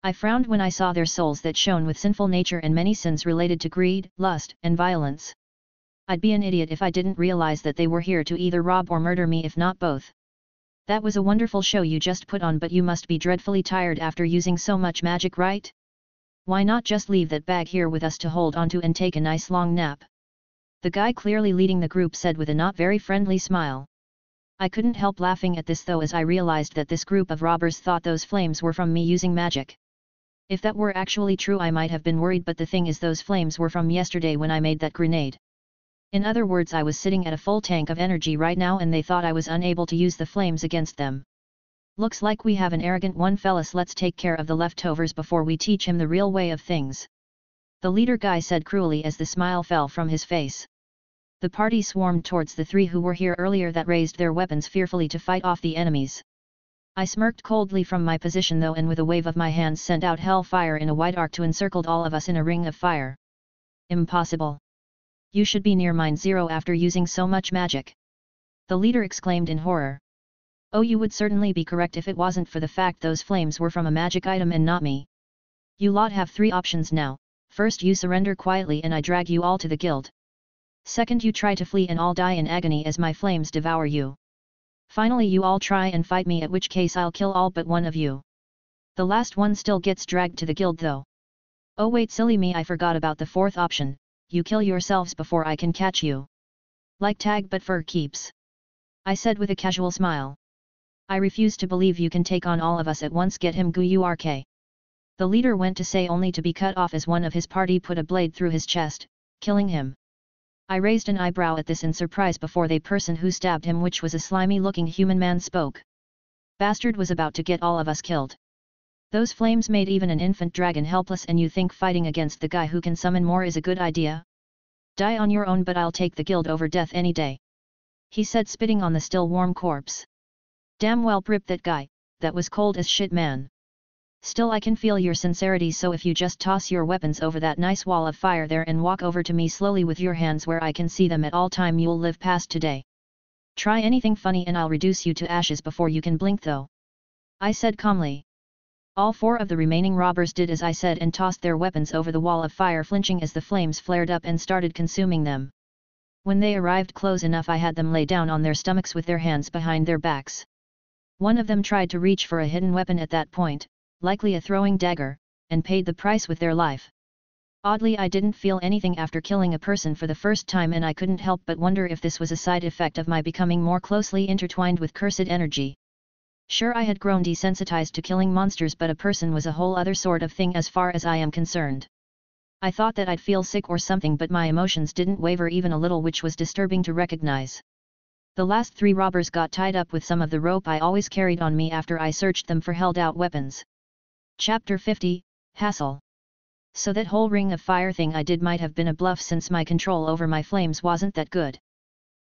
I frowned when I saw their souls that shone with sinful nature and many sins related to greed, lust, and violence. I'd be an idiot if I didn't realize that they were here to either rob or murder me, if not both. That was a wonderful show you just put on, but you must be dreadfully tired after using so much magic, right? Why not just leave that bag here with us to hold onto and take a nice long nap? The guy clearly leading the group said with a not very friendly smile. I couldn't help laughing at this though, as I realized that this group of robbers thought those flames were from me using magic. If that were actually true, I might have been worried, but the thing is, those flames were from yesterday when I made that grenade. In other words, I was sitting at a full tank of energy right now and they thought I was unable to use the flames against them. Looks like we have an arrogant one, fellas. Let's take care of the leftovers before we teach him the real way of things. The leader guy said cruelly as the smile fell from his face. The party swarmed towards the 3 who were here earlier that raised their weapons fearfully to fight off the enemies. I smirked coldly from my position though, and with a wave of my hands sent out hellfire in a wide arc to encircle all of us in a ring of fire. Impossible. You should be near mine zero after using so much magic. The leader exclaimed in horror. Oh, you would certainly be correct if it wasn't for the fact those flames were from a magic item and not me. You lot have 3 options now. First, you surrender quietly and I drag you all to the guild. Second, you try to flee and all die in agony as my flames devour you. Finally, you all try and fight me, at which case I'll kill all but one of you. The last one still gets dragged to the guild though. Oh wait, silly me, I forgot about the 4th option. You kill yourselves before I can catch you. Like tag but for keeps. I said with a casual smile. I refuse to believe you can take on all of us at once. Get him, Gurk. The leader went to say, only to be cut off as one of his party put a blade through his chest, killing him. I raised an eyebrow at this in surprise before the person who stabbed him, which was a slimy-looking human man, spoke. Bastard was about to get all of us killed. Those flames made even an infant dragon helpless, and you think fighting against the guy who can summon more is a good idea? Die on your own, but I'll take the guild over death any day. He said, spitting on the still warm corpse. Damn well rip that guy, that was cold as shit, man. Still, I can feel your sincerity, so if you just toss your weapons over that nice wall of fire there and walk over to me slowly with your hands where I can see them at all time, you'll live past today. Try anything funny and I'll reduce you to ashes before you can blink though. I said calmly. All 4 of the remaining robbers did as I said and tossed their weapons over the wall of fire, flinching as the flames flared up and started consuming them. When they arrived close enough, I had them lay down on their stomachs with their hands behind their backs. One of them tried to reach for a hidden weapon at that point, likely a throwing dagger, and paid the price with their life. Oddly, I didn't feel anything after killing a person for the first time, and I couldn't help but wonder if this was a side effect of my becoming more closely intertwined with cursed energy. Sure, I had grown desensitized to killing monsters, but a person was a whole other sort of thing as far as I am concerned. I thought that I'd feel sick or something, but my emotions didn't waver even a little, which was disturbing to recognize. The last 3 robbers got tied up with some of the rope I always carried on me after I searched them for held out weapons. Chapter 50, Hassle. So that whole ring of fire thing I did might have been a bluff, since my control over my flames wasn't that good.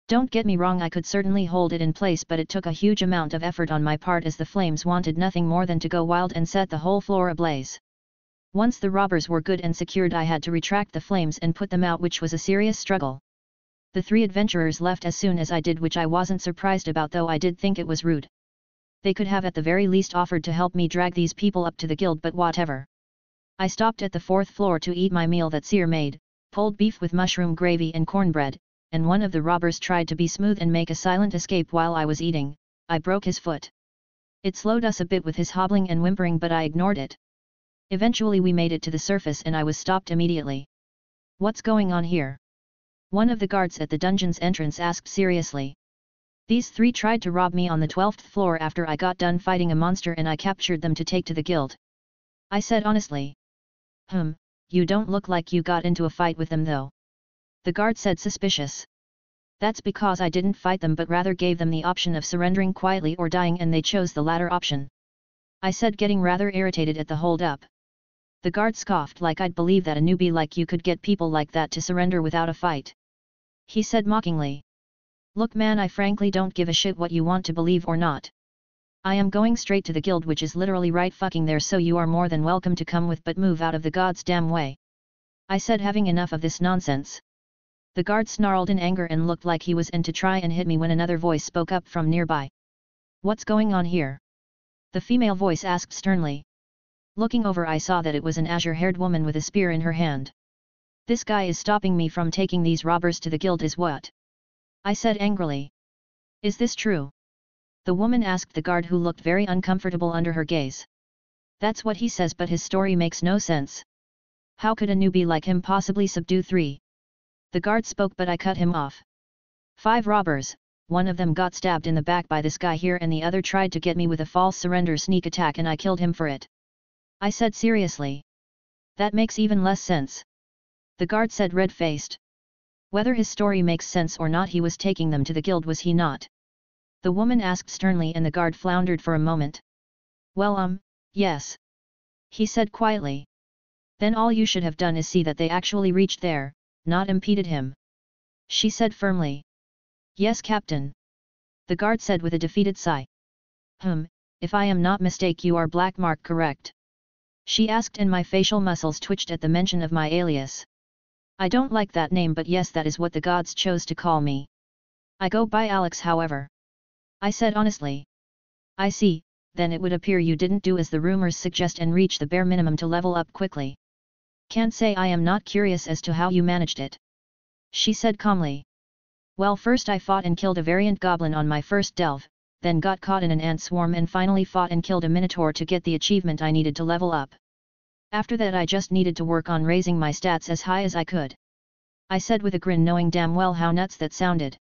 Don't get me wrong, I could certainly hold it in place, but it took a huge amount of effort on my part, as the flames wanted nothing more than to go wild and set the whole floor ablaze. Once the robbers were good and secured, I had to retract the flames and put them out, which was a serious struggle. The 3 adventurers left as soon as I did, which I wasn't surprised about, though I did think it was rude. They could have at the very least offered to help me drag these people up to the guild, but whatever. I stopped at the 4th floor to eat my meal that Seer made, pulled beef with mushroom gravy and cornbread, and one of the robbers tried to be smooth and make a silent escape while I was eating. I broke his foot. It slowed us a bit with his hobbling and whimpering, but I ignored it. Eventually we made it to the surface and I was stopped immediately. What's going on here? One of the guards at the dungeon's entrance asked seriously. These 3 tried to rob me on the 12th floor after I got done fighting a monster and I captured them to take to the guild. I said honestly. You don't look like you got into a fight with them though. The guard said suspicious. That's because I didn't fight them but rather gave them the option of surrendering quietly or dying and they chose the latter option. I said, getting rather irritated at the hold-up. The guard scoffed like I'd believe that a newbie like you could get people like that to surrender without a fight. He said mockingly. Look man, I frankly don't give a shit what you want to believe or not. I am going straight to the guild, which is literally right fucking there, so you are more than welcome to come with, but move out of the god's damn way. I said, having enough of this nonsense. The guard snarled in anger and looked like he was in to try and hit me when another voice spoke up from nearby. What's going on here? The female voice asked sternly. Looking over, I saw that it was an azure-haired woman with a spear in her hand. This guy is stopping me from taking these robbers to the guild is what? I said angrily. Is this true? The woman asked the guard, who looked very uncomfortable under her gaze. That's what he says, but his story makes no sense. How could a newbie like him possibly subdue 3? The guard spoke, but I cut him off. 5 robbers, one of them got stabbed in the back by this guy here and the other tried to get me with a false surrender sneak attack and I killed him for it. I said seriously. That makes even less sense. The guard said, red-faced. Whether his story makes sense or not, he was taking them to the guild, was he not? The woman asked sternly and the guard floundered for a moment. Well, yes. He said quietly. Then all you should have done is see that they actually reached there, not impeded him. She said firmly. Yes, Captain. The guard said with a defeated sigh. If I am not mistaken, you are Black Mark, correct? She asked and my facial muscles twitched at the mention of my alias. I don't like that name, but yes, that is what the gods chose to call me. I go by Alex, however. I said honestly. I see, then it would appear you didn't do as the rumors suggest and reach the bare minimum to level up quickly. Can't say I am not curious as to how you managed it. She said calmly. Well, first I fought and killed a variant goblin on my first delve, then got caught in an ant swarm and finally fought and killed a minotaur to get the achievement I needed to level up. After that I just needed to work on raising my stats as high as I could. I said with a grin, knowing damn well how nuts that sounded.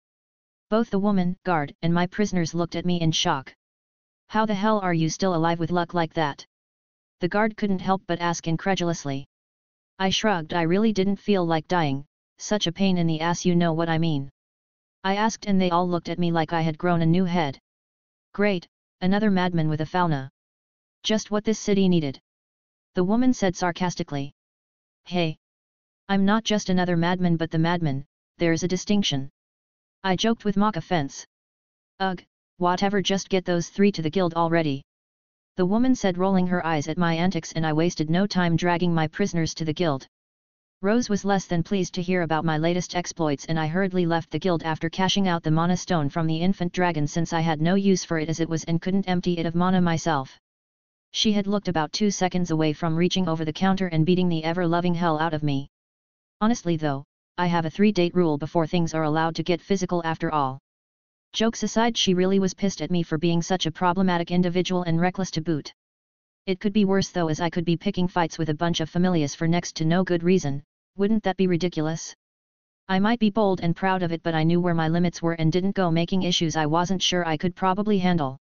Both the woman, guard, and my prisoners looked at me in shock. How the hell are you still alive with luck like that? The guard couldn't help but ask incredulously. I shrugged. I really didn't feel like dying, such a pain in the ass, you know what I mean. I asked and they all looked at me like I had grown a new head. Great, another madman with a fauna. Just what this city needed. The woman said sarcastically. Hey. I'm not just another madman but the madman, there's a distinction. I joked with mock offense. Ugh, whatever, just get those 3 to the guild already. The woman said, rolling her eyes at my antics, and I wasted no time dragging my prisoners to the guild. Rose was less than pleased to hear about my latest exploits and I hurriedly left the guild after cashing out the mana stone from the infant dragon, since I had no use for it as it was and couldn't empty it of mana myself. She had looked about 2 seconds away from reaching over the counter and beating the ever-loving hell out of me. Honestly though, I have a 3-date rule before things are allowed to get physical after all. Jokes aside, she really was pissed at me for being such a problematic individual and reckless to boot. It could be worse though, as I could be picking fights with a bunch of familiars for next to no good reason. Wouldn't that be ridiculous? I might be bold and proud of it, but I knew where my limits were and didn't go making issues I wasn't sure I could probably handle.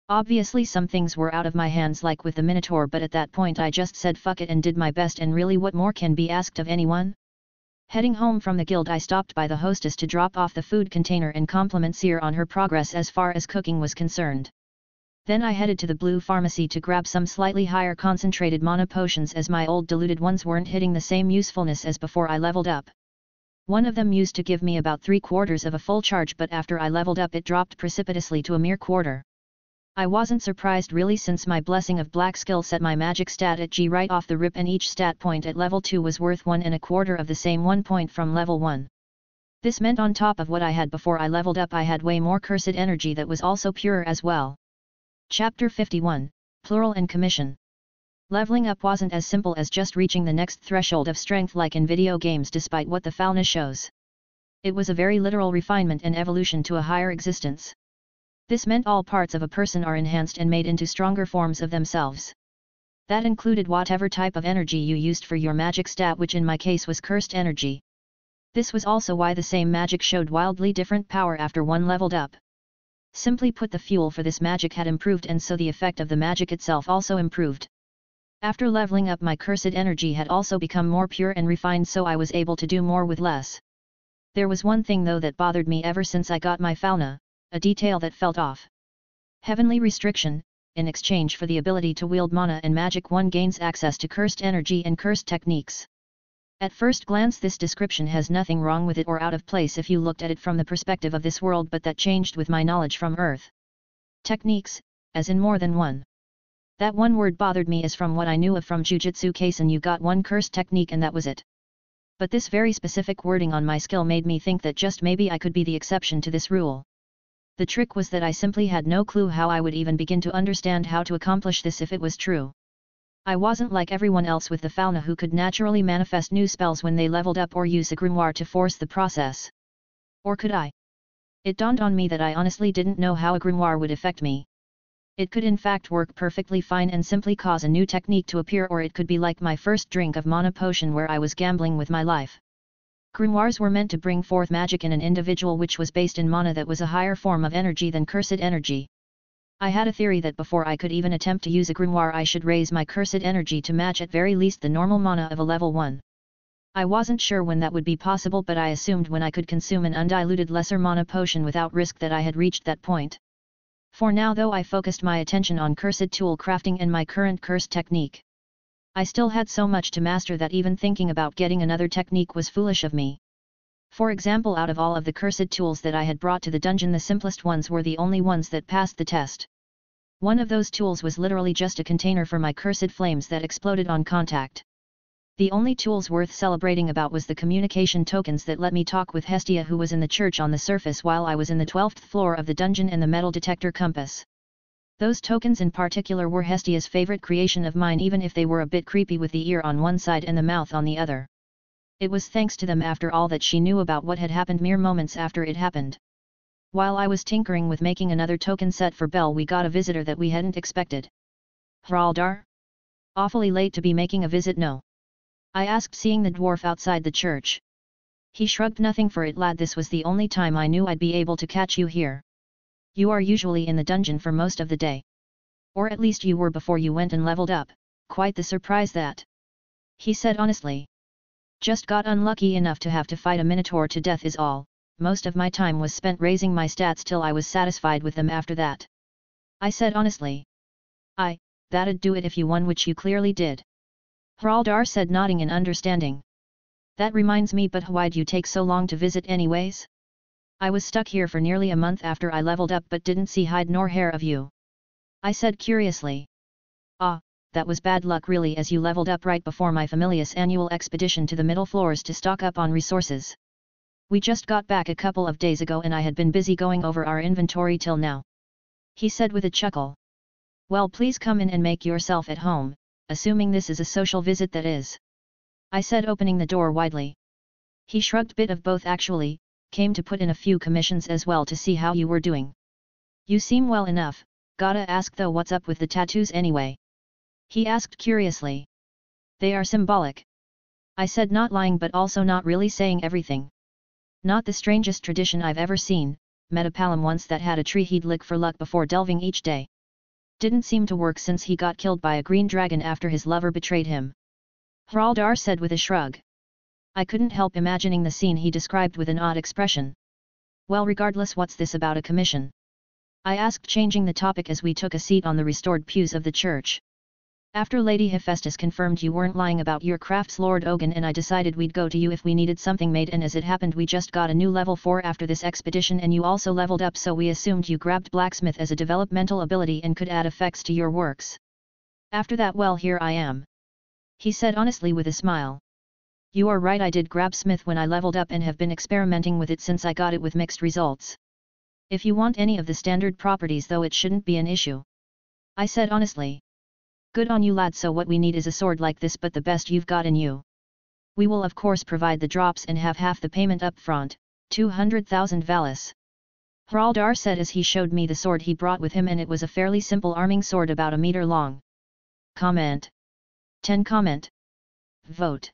Obviously some things were out of my hands, like with the Minotaur, but at that point I just said fuck it and did my best, and really what more can be asked of anyone? Heading home from the guild, I stopped by the hostess to drop off the food container and compliment Seer on her progress as far as cooking was concerned. Then I headed to the blue pharmacy to grab some slightly higher concentrated mana potions, as my old diluted ones weren't hitting the same usefulness as before I leveled up. One of them used to give me about 3/4 of a full charge, but after I leveled up it dropped precipitously to a mere quarter. I wasn't surprised really, since my Blessing of Black skill set my magic stat at G right off the rip, and each stat point at level 2 was worth 1.25 of the same 1 point from level 1. This meant on top of what I had before I leveled up, I had way more cursed energy that was also pure as well. Chapter 51, Plural and Commission. Leveling up wasn't as simple as just reaching the next threshold of strength like in video games, despite what the fauna shows. It was a very literal refinement and evolution to a higher existence. This meant all parts of a person are enhanced and made into stronger forms of themselves. That included whatever type of energy you used for your magic stat, which in my case was cursed energy. This was also why the same magic showed wildly different power after one leveled up. Simply put, the fuel for this magic had improved, and so the effect of the magic itself also improved. After leveling up, my cursed energy had also become more pure and refined, so I was able to do more with less. There was one thing though that bothered me ever since I got my fauna, a detail that felt off. Heavenly restriction: in exchange for the ability to wield mana and magic, one gains access to cursed energy and cursed techniques. At first glance this description has nothing wrong with it or out of place if you looked at it from the perspective of this world, but that changed with my knowledge from Earth. Techniques, as in more than one. That one word bothered me, as from what I knew of from Jujutsu Kaisen you got one cursed technique and that was it. But this very specific wording on my skill made me think that just maybe I could be the exception to this rule. The trick was that I simply had no clue how I would even begin to understand how to accomplish this if it was true. I wasn't like everyone else with the fauna who could naturally manifest new spells when they leveled up or use a grimoire to force the process. Or could I? It dawned on me that I honestly didn't know how a grimoire would affect me. It could in fact work perfectly fine and simply cause a new technique to appear, or it could be like my first drink of mana potion where I was gambling with my life. Grimoires were meant to bring forth magic in an individual which was based in mana that was a higher form of energy than cursed energy. I had a theory that before I could even attempt to use a grimoire I should raise my cursed energy to match at very least the normal mana of a level 1. I wasn't sure when that would be possible, but I assumed when I could consume an undiluted lesser mana potion without risk that I had reached that point. For now though, I focused my attention on cursed tool crafting and my current cursed technique. I still had so much to master that even thinking about getting another technique was foolish of me. For example, out of all of the cursed tools that I had brought to the dungeon, the simplest ones were the only ones that passed the test. One of those tools was literally just a container for my cursed flames that exploded on contact. The only tools worth celebrating about was the communication tokens that let me talk with Hestia, who was in the church on the surface while I was in the 12th floor of the dungeon, and the metal detector compass. Those tokens in particular were Hestia's favorite creation of mine, even if they were a bit creepy with the ear on one side and the mouth on the other. It was thanks to them, after all, that she knew about what had happened mere moments after it happened. While I was tinkering with making another token set for Belle, we got a visitor that we hadn't expected. Hraldar? Awfully late to be making a visit, no? I asked, seeing the dwarf outside the church. He shrugged. Nothing for it, lad, this was the only time I knew I'd be able to catch you here. You are usually in the dungeon for most of the day. Or at least you were before you went and leveled up. Quite the surprise that. He said honestly. Just got unlucky enough to have to fight a minotaur to death is all. Most of my time was spent raising my stats till I was satisfied with them after that. I said honestly. That'd do it if you won, which you clearly did. Hraldar said, nodding in understanding. That reminds me, but why'd you take so long to visit anyways? I was stuck here for nearly a month after I leveled up, but didn't see hide nor hair of you. I said curiously. That was bad luck really, as you leveled up right before my Familius annual expedition to the middle floors to stock up on resources. We just got back a couple of days ago and I had been busy going over our inventory till now. He said with a chuckle. Well, please come in and make yourself at home, assuming this is a social visit, that is. I said, opening the door widely. He shrugged. Bit of both actually, came to put in a few commissions as well to see how you were doing. You seem well enough. Gotta ask though, what's up with the tattoos anyway? He asked curiously. They are symbolic. I said, not lying but also not really saying everything. Not the strangest tradition I've ever seen. Met a Palom once that had a tree he'd lick for luck before delving each day. Didn't seem to work since he got killed by a green dragon after his lover betrayed him. Hraldar said with a shrug. I couldn't help imagining the scene he described with an odd expression. Well, regardless, what's this about a commission? I asked, changing the topic as we took a seat on the restored pews of the church. After Lady Hephaestus confirmed you weren't lying about your crafts, Lord Ogun and I decided we'd go to you if we needed something made, and as it happened we just got a new level 4 after this expedition and you also leveled up, so we assumed you grabbed blacksmith as a developmental ability and could add effects to your works. After that, well, here I am. He said honestly with a smile. You are right, I did grab smith when I leveled up and have been experimenting with it since I got it with mixed results. If you want any of the standard properties though, it shouldn't be an issue. I said honestly. Good on you, lad, so what we need is a sword like this, but the best you've got in you. We will of course provide the drops and have half the payment up front, 200,000 valis. Hraldar said as he showed me the sword he brought with him, and it was a fairly simple arming sword about a meter long. Comment. 10 comment. Vote.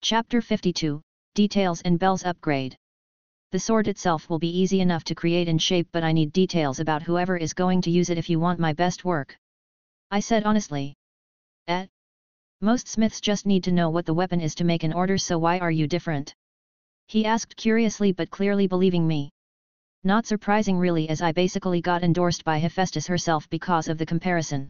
Chapter 52, Details and Bell's Upgrade. The sword itself will be easy enough to create and shape, but I need details about whoever is going to use it if you want my best work. I said honestly. Most smiths just need to know what the weapon is to make an order, so why are you different? He asked curiously but clearly believing me. Not surprising really, as I basically got endorsed by Hephaestus herself because of the comparison.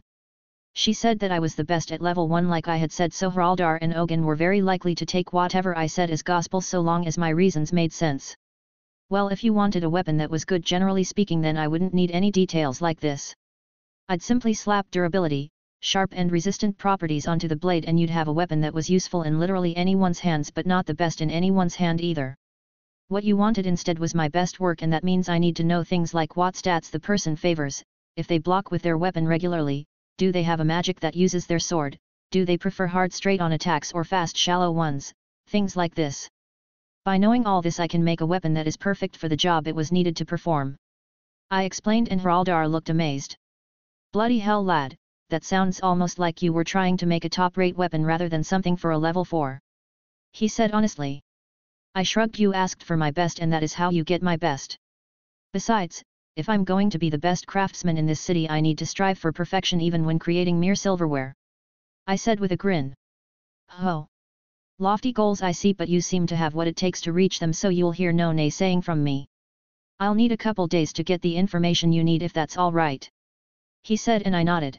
She said that I was the best at level 1 like I had said, so Hraldar and Ogun were very likely to take whatever I said as gospel so long as my reasons made sense. Well, if you wanted a weapon that was good generally speaking, then I wouldn't need any details like this. I'd simply slap durability, sharp and resistant properties onto the blade and you'd have a weapon that was useful in literally anyone's hands, but not the best in anyone's hand either. What you wanted instead was my best work, and that means I need to know things like what stats the person favors, if they block with their weapon regularly, do they have a magic that uses their sword, do they prefer hard straight-on attacks or fast shallow ones, things like this. By knowing all this I can make a weapon that is perfect for the job it was needed to perform. I explained, and Hraldar looked amazed. Bloody hell, lad, that sounds almost like you were trying to make a top-rate weapon rather than something for a level 4. He said honestly. I shrugged. You asked for my best and that is how you get my best. Besides, if I'm going to be the best craftsman in this city I need to strive for perfection even when creating mere silverware. I said with a grin. Oh. Lofty goals I see, but you seem to have what it takes to reach them, so you'll hear no naysaying from me. I'll need a couple days to get the information you need if that's all right. He said, and I nodded.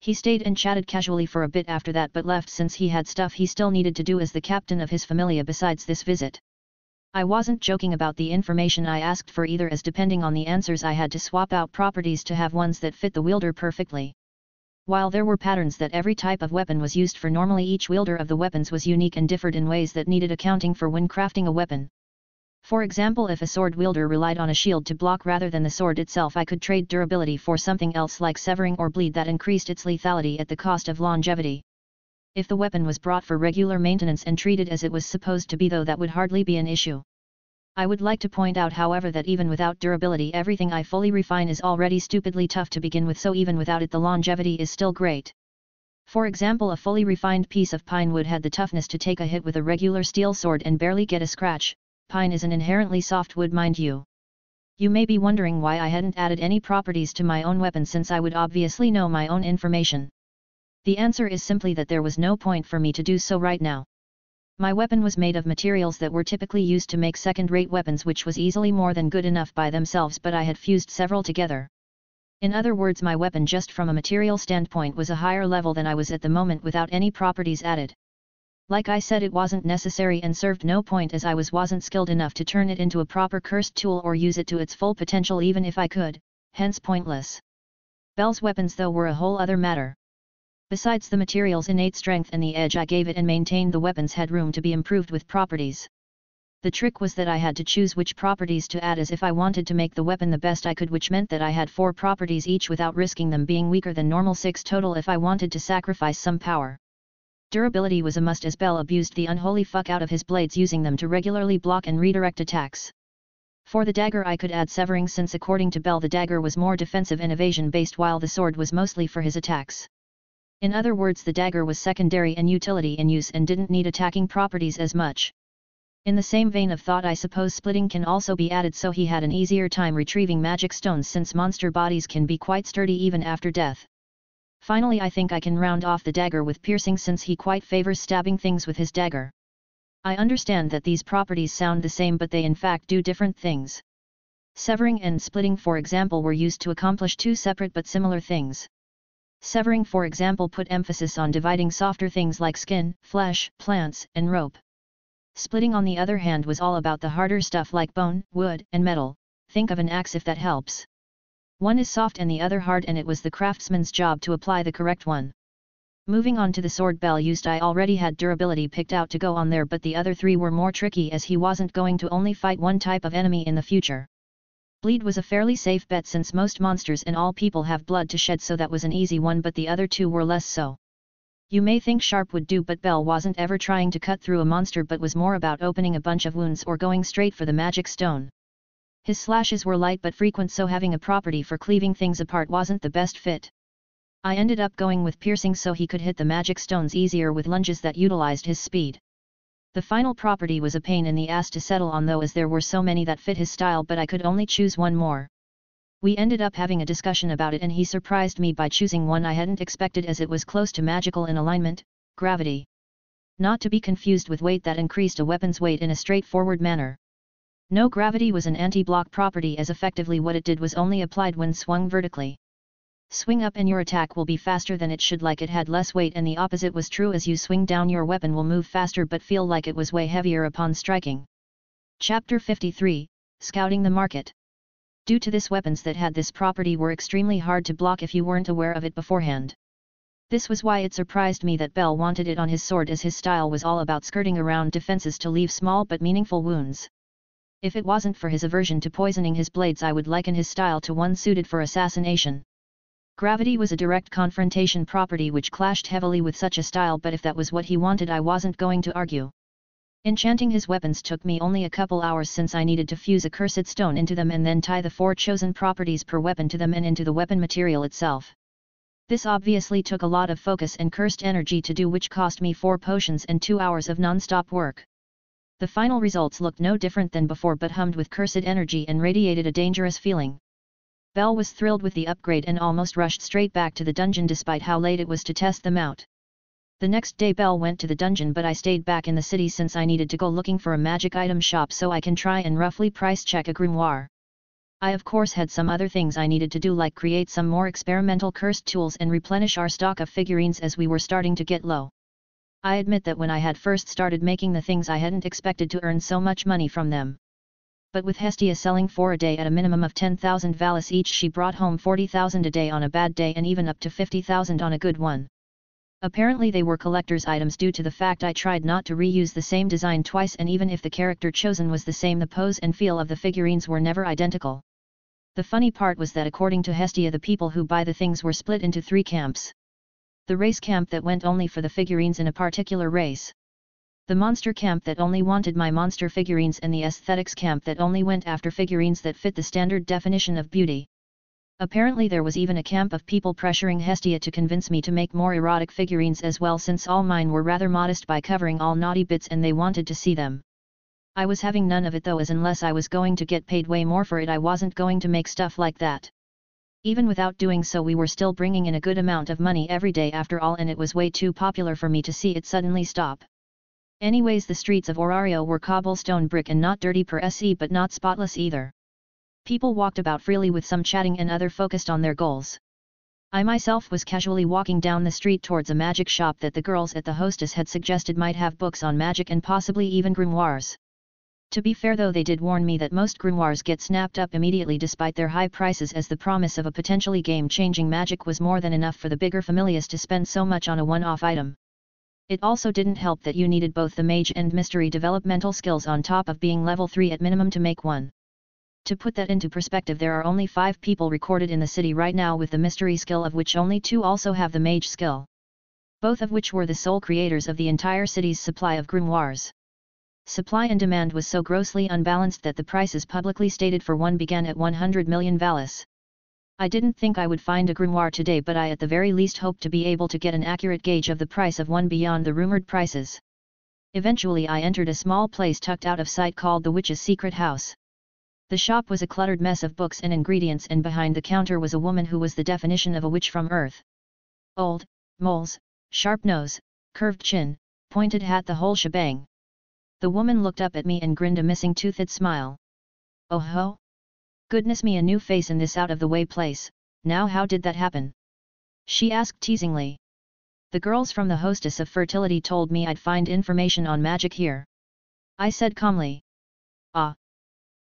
He stayed and chatted casually for a bit after that but left since he had stuff he still needed to do as the captain of his familia besides this visit. I wasn't joking about the information I asked for either, as depending on the answers I had to swap out properties to have ones that fit the wielder perfectly. While there were patterns that every type of weapon was used for, normally each wielder of the weapons was unique and differed in ways that needed accounting for when crafting a weapon. For example, if a sword wielder relied on a shield to block rather than the sword itself, I could trade durability for something else like severing or bleed that increased its lethality at the cost of longevity. If the weapon was brought for regular maintenance and treated as it was supposed to be, though, that would hardly be an issue. I would like to point out, however, that even without durability everything I fully refine is already stupidly tough to begin with, so even without it the longevity is still great. For example, a fully refined piece of pine wood had the toughness to take a hit with a regular steel sword and barely get a scratch. Pine is an inherently soft wood, mind you. You may be wondering why I hadn't added any properties to my own weapon, since I would obviously know my own information. The answer is simply that there was no point for me to do so right now. My weapon was made of materials that were typically used to make second-rate weapons, which was easily more than good enough by themselves, but I had fused several together. In other words, my weapon just from a material standpoint was a higher level than I was at the moment without any properties added. Like I said, it wasn't necessary and served no point, as I wasn't skilled enough to turn it into a proper cursed tool or use it to its full potential even if I could, hence pointless. Bell's weapons though were a whole other matter. Besides the material's innate strength and the edge I gave it and maintained, the weapons had room to be improved with properties. The trick was that I had to choose which properties to add as if I wanted to make the weapon the best I could, which meant that I had 4 properties each without risking them being weaker than normal, 6 total if I wanted to sacrifice some power. Durability was a must, as Bell abused the unholy fuck out of his blades, using them to regularly block and redirect attacks. For the dagger I could add severing, since according to Bell the dagger was more defensive and evasion based while the sword was mostly for his attacks. In other words, the dagger was secondary in utility in use and didn't need attacking properties as much. In the same vein of thought, I suppose splitting can also be added so he had an easier time retrieving magic stones, since monster bodies can be quite sturdy even after death. Finally, I think I can round off the dagger with piercing, since he quite favors stabbing things with his dagger. I understand that these properties sound the same, but they in fact do different things. Severing and splitting, for example, were used to accomplish 2 separate but similar things. Severing, for example, put emphasis on dividing softer things like skin, flesh, plants, and rope. Splitting, on the other hand, was all about the harder stuff like bone, wood, and metal. Think of an axe if that helps. One is soft and the other hard, and it was the craftsman's job to apply the correct one. Moving on to the sword Bell used, I already had durability picked out to go on there, but the other 3 were more tricky, as he wasn't going to only fight one type of enemy in the future. Bleed was a fairly safe bet, since most monsters and all people have blood to shed, so that was an easy one, but the other 2 were less so. You may think sharp would do, but Bell wasn't ever trying to cut through a monster, but was more about opening a bunch of wounds or going straight for the magic stone. His slashes were light but frequent, so having a property for cleaving things apart wasn't the best fit. I ended up going with piercing so he could hit the magic stones easier with lunges that utilized his speed. The final property was a pain in the ass to settle on though, as there were so many that fit his style, but I could only choose one more. We ended up having a discussion about it and he surprised me by choosing one I hadn't expected as it was close to magical in alignment, gravity. Not to be confused with weight that increased a weapon's weight in a straightforward manner. No, gravity was an anti-block property, as effectively what it did was only applied when swung vertically. Swing up and your attack will be faster than it should, like it had less weight, and the opposite was true. As you swing down, your weapon will move faster but feel like it was way heavier upon striking. Chapter 53, Scouting the Market. Due to this, weapons that had this property were extremely hard to block if you weren't aware of it beforehand. This was why it surprised me that Bell wanted it on his sword, as his style was all about skirting around defenses to leave small but meaningful wounds. If it wasn't for his aversion to poisoning his blades, I would liken his style to one suited for assassination. Gravity was a direct confrontation property which clashed heavily with such a style, but if that was what he wanted, I wasn't going to argue. Enchanting his weapons took me only a couple hours, since I needed to fuse a cursed stone into them and then tie the 4 chosen properties per weapon to them and into the weapon material itself. This obviously took a lot of focus and cursed energy to do, which cost me 4 potions and 2 hours of non-stop work. The final results looked no different than before, but hummed with cursed energy and radiated a dangerous feeling. Bell was thrilled with the upgrade and almost rushed straight back to the dungeon despite how late it was to test them out. The next day Bell went to the dungeon, but I stayed back in the city since I needed to go looking for a magic item shop so I can try and roughly price check a grimoire. I of course had some other things I needed to do, like create some more experimental cursed tools and replenish our stock of figurines as we were starting to get low. I admit that when I had first started making the things, I hadn't expected to earn so much money from them. But with Hestia selling 4 a day at a minimum of 10,000 valis each, she brought home 40,000 a day on a bad day and even up to 50,000 on a good one. Apparently they were collector's items due to the fact I tried not to reuse the same design twice, and even if the character chosen was the same, the pose and feel of the figurines were never identical. The funny part was that according to Hestia, the people who buy the things were split into 3 camps. The race camp that went only for the figurines in a particular race. The monster camp that only wanted my monster figurines, and the aesthetics camp that only went after figurines that fit the standard definition of beauty. Apparently there was even a camp of people pressuring Hestia to convince me to make more erotic figurines as well, since all mine were rather modest by covering all naughty bits and they wanted to see them. I was having none of it though, as unless I was going to get paid way more for it, I wasn't going to make stuff like that. Even without doing so, we were still bringing in a good amount of money every day after all, and it was way too popular for me to see it suddenly stop. Anyways, the streets of Orario were cobblestone brick and not dirty per se, but not spotless either. People walked about freely with some chatting and other focused on their goals. I myself was casually walking down the street towards a magic shop that the girls at the hostess had suggested might have books on magic and possibly even grimoires. To be fair though, they did warn me that most grimoires get snapped up immediately despite their high prices, as the promise of a potentially game-changing magic was more than enough for the bigger familias to spend so much on a one-off item. It also didn't help that you needed both the mage and mystery developmental skills on top of being level 3 at minimum to make one. To put that into perspective, there are only 5 people recorded in the city right now with the mystery skill, of which only 2 also have the mage skill. Both of which were the sole creators of the entire city's supply of grimoires. Supply and demand was so grossly unbalanced that the prices publicly stated for one began at 100 million valis. I didn't think I would find a grimoire today, but I at the very least hoped to be able to get an accurate gauge of the price of one beyond the rumored prices. Eventually I entered a small place tucked out of sight called the Witch's Secret House. The shop was a cluttered mess of books and ingredients, and behind the counter was a woman who was the definition of a witch from Earth. Old, moles, sharp nose, curved chin, pointed hat, the whole shebang. The woman looked up at me and grinned a missing toothed smile. Oh ho! Goodness me, a new face in this out-of-the-way place. Now how did that happen? She asked teasingly. The girls from the hostess of fertility told me I'd find information on magic here. I said calmly. Ah.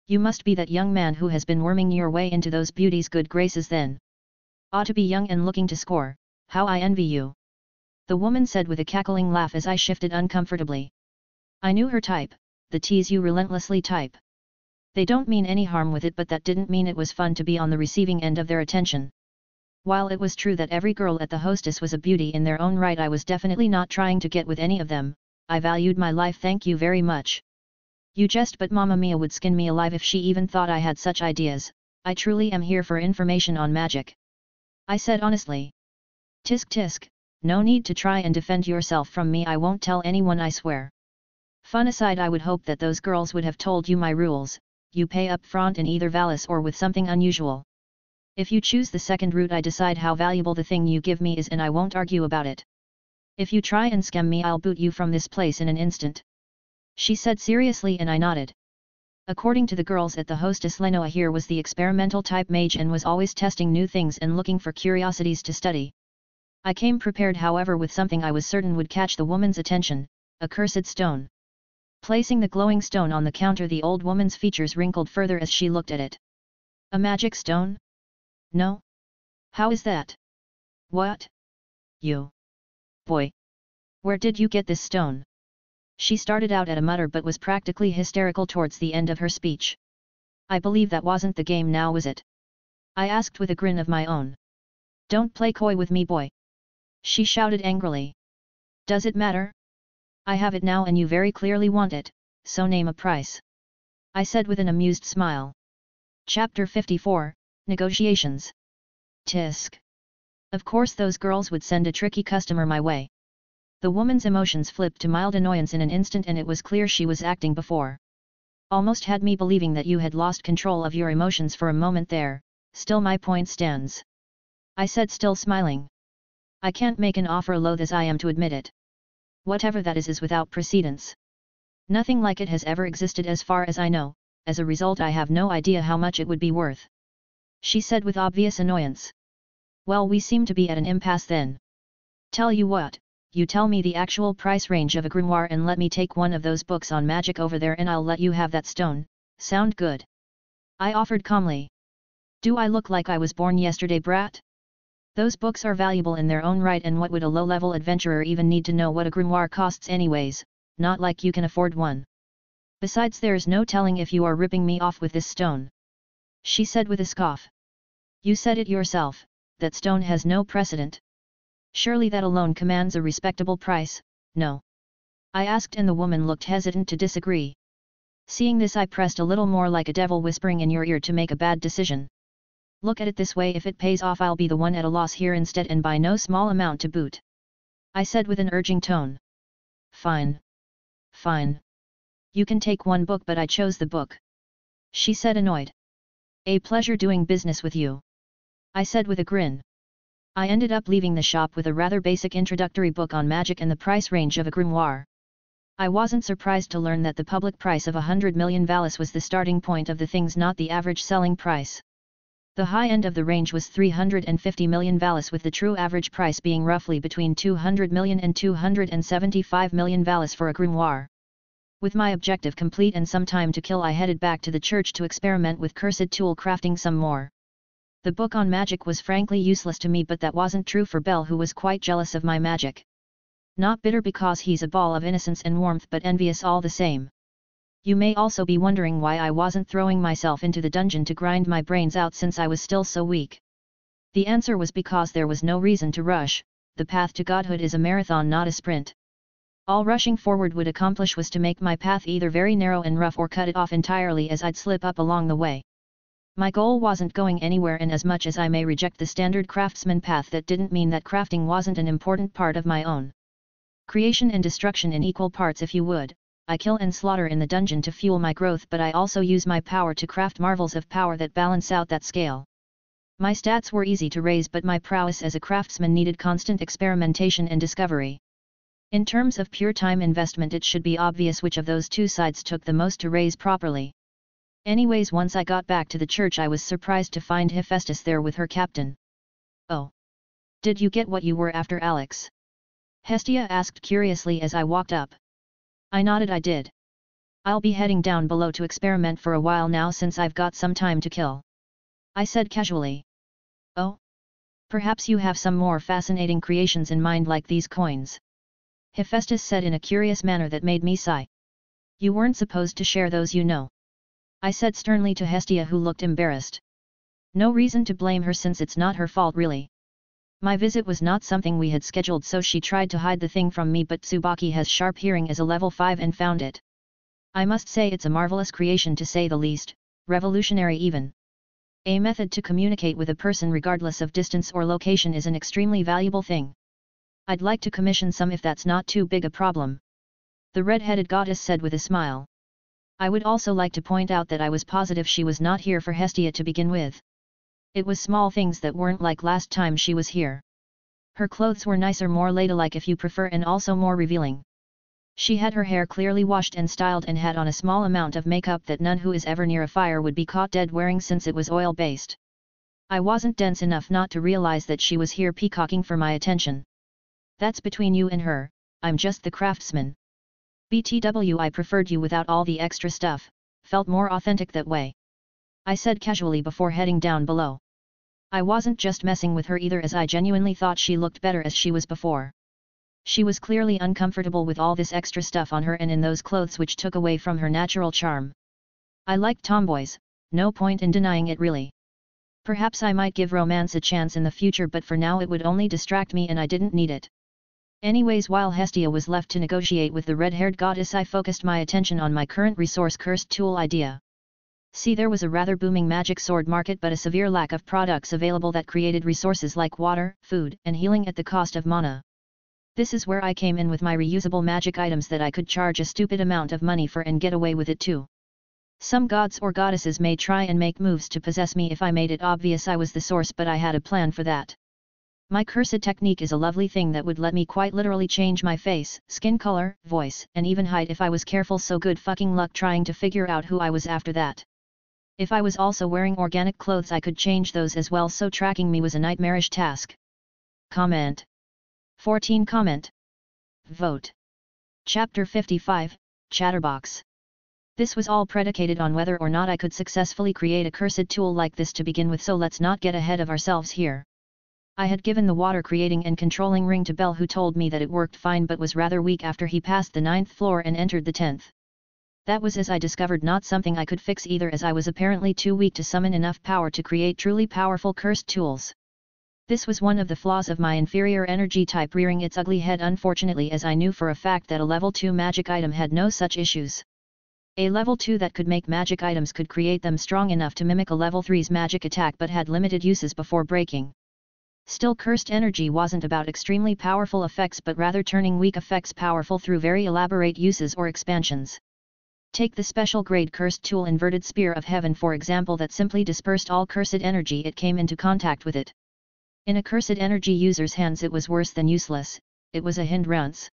You must be that young man who has been worming your way into those beauties' good graces then. Ought to be young and looking to score, how I envy you. The woman said with a cackling laugh as I shifted uncomfortably. I knew her type, the tease you relentlessly type. They don't mean any harm with it, but that didn't mean it was fun to be on the receiving end of their attention. While it was true that every girl at the hostess was a beauty in their own right, I was definitely not trying to get with any of them. I valued my life, thank you very much. You jest, but Mamma Mia would skin me alive if she even thought I had such ideas. I truly am here for information on magic. I said honestly. Tisk tisk, no need to try and defend yourself from me, I won't tell anyone, I swear. Fun aside, I would hope that those girls would have told you my rules. You pay up front in either Valis or with something unusual. If you choose the second route, I decide how valuable the thing you give me is and I won't argue about it. If you try and scam me, I'll boot you from this place in an instant. She said seriously, and I nodded. According to the girls at the hostess, Lenoa here was the experimental type mage and was always testing new things and looking for curiosities to study. I came prepared, however, with something I was certain would catch the woman's attention, a cursed stone. Placing the glowing stone on the counter, the old woman's features wrinkled further as she looked at it. A magic stone? No? How is that? What? You? Boy. Where did you get this stone? She started out at a mutter but was practically hysterical towards the end of her speech. I believe that wasn't the game now, was it? I asked with a grin of my own. Don't play coy with me, boy. She shouted angrily. Does it matter? I have it now and you very clearly want it, so name a price. I said with an amused smile. Chapter 54, Negotiations. Tisk. Of course those girls would send a tricky customer my way. The woman's emotions flipped to mild annoyance in an instant and it was clear she was acting before. Almost had me believing that you had lost control of your emotions for a moment there, still my point stands. I said, still smiling. I can't make an offer, loath as I am to admit it. Whatever that is without precedence. Nothing like it has ever existed as far as I know, as a result I have no idea how much it would be worth. She said with obvious annoyance. Well, we seem to be at an impasse then. Tell you what, you tell me the actual price range of a grimoire and let me take one of those books on magic over there and I'll let you have that stone. Sound good? I offered calmly. Do I look like I was born yesterday, brat? Those books are valuable in their own right, and what would a low-level adventurer even need to know what a grimoire costs anyways, not like you can afford one. Besides, there's no telling if you are ripping me off with this stone. She said with a scoff. You said it yourself, that stone has no precedent. Surely that alone commands a respectable price, no? I asked, and the woman looked hesitant to disagree. Seeing this, I pressed a little more, like a devil whispering in your ear to make a bad decision. Look at it this way, if it pays off I'll be the one at a loss here instead, and by no small amount to boot. I said with an urging tone. Fine. Fine. You can take one book, but I chose the book. She said, annoyed. A pleasure doing business with you. I said with a grin. I ended up leaving the shop with a rather basic introductory book on magic and the price range of a grimoire. I wasn't surprised to learn that the public price of 100 million Valis was the starting point of the things, not the average selling price. The high end of the range was 350 million Valis, with the true average price being roughly between 200 million and 275 million Valis for a grimoire. With my objective complete and some time to kill, I headed back to the church to experiment with cursed tool crafting some more. The book on magic was frankly useless to me, but that wasn't true for Bell, who was quite jealous of my magic. Not bitter because he's a ball of innocence and warmth, but envious all the same. You may also be wondering why I wasn't throwing myself into the dungeon to grind my brains out since I was still so weak. The answer was because there was no reason to rush. The path to godhood is a marathon, not a sprint. All rushing forward would accomplish was to make my path either very narrow and rough or cut it off entirely, as I'd slip up along the way. My goal wasn't going anywhere, and as much as I may reject the standard craftsman path, that didn't mean that crafting wasn't an important part of my own. Creation and destruction in equal parts, if you would. I kill and slaughter in the dungeon to fuel my growth, but I also use my power to craft marvels of power that balance out that scale. My stats were easy to raise, but my prowess as a craftsman needed constant experimentation and discovery. In terms of pure time investment, it should be obvious which of those two sides took the most to raise properly. Anyways, once I got back to the church, I was surprised to find Hephaestus there with her captain. Oh. Did you get what you were after, Alex? Hestia asked curiously as I walked up. I nodded. I did. I'll be heading down below to experiment for a while now, since I've got some time to kill. I said casually. Oh? Perhaps you have some more fascinating creations in mind, like these coins. Hephaestus said in a curious manner that made me sigh. You weren't supposed to share those, you know. I said sternly to Hestia, who looked embarrassed. No reason to blame her, since it's not her fault really. My visit was not something we had scheduled, so she tried to hide the thing from me, but Tsubaki has sharp hearing as a level 5 and found it. I must say it's a marvelous creation, to say the least, revolutionary even. A method to communicate with a person regardless of distance or location is an extremely valuable thing. I'd like to commission some if that's not too big a problem. The red-headed goddess said with a smile. I would also like to point out that I was positive she was not here for Hestia to begin with. It was small things that weren't like last time she was here. Her clothes were nicer, more ladylike if you prefer, and also more revealing. She had her hair clearly washed and styled and had on a small amount of makeup that none who is ever near a fire would be caught dead wearing since it was oil-based. I wasn't dense enough not to realize that she was here peacocking for my attention. That's between you and her, I'm just the craftsman. BTW, I preferred you without all the extra stuff, felt more authentic that way. I said casually before heading down below. I wasn't just messing with her either, as I genuinely thought she looked better as she was before. She was clearly uncomfortable with all this extra stuff on her and in those clothes, which took away from her natural charm. I liked tomboys, no point in denying it really. Perhaps I might give romance a chance in the future, but for now it would only distract me and I didn't need it. Anyways, while Hestia was left to negotiate with the red-haired goddess, I focused my attention on my current resource cursed tool idea. See, there was a rather booming magic sword market but a severe lack of products available that created resources like water, food, and healing at the cost of mana. This is where I came in with my reusable magic items that I could charge a stupid amount of money for and get away with it too. Some gods or goddesses may try and make moves to possess me if I made it obvious I was the source, but I had a plan for that. My cursed technique is a lovely thing that would let me quite literally change my face, skin color, voice, and even height if I was careful, so good fucking luck trying to figure out who I was after that. If I was also wearing organic clothes I could change those as well, so tracking me was a nightmarish task. Comment. 14 comment. Vote. Chapter 55, Chatterbox. This was all predicated on whether or not I could successfully create a cursed tool like this to begin with, so let's not get ahead of ourselves here. I had given the water creating and controlling ring to Bell, who told me that it worked fine but was rather weak after he passed the 9th floor and entered the 10th. That was, as I discovered, not something I could fix either, as I was apparently too weak to summon enough power to create truly powerful cursed tools. This was one of the flaws of my inferior energy type rearing its ugly head, unfortunately, as I knew for a fact that a level 2 magic item had no such issues. A level 2 that could make magic items could create them strong enough to mimic a level 3's magic attack but had limited uses before breaking. Still, cursed energy wasn't about extremely powerful effects but rather turning weak effects powerful through very elaborate uses or expansions. Take the special grade cursed tool Inverted Spear of Heaven for example, that simply dispersed all cursed energy it came into contact with it. In a cursed energy user's hands it was worse than useless, it was a hindrance.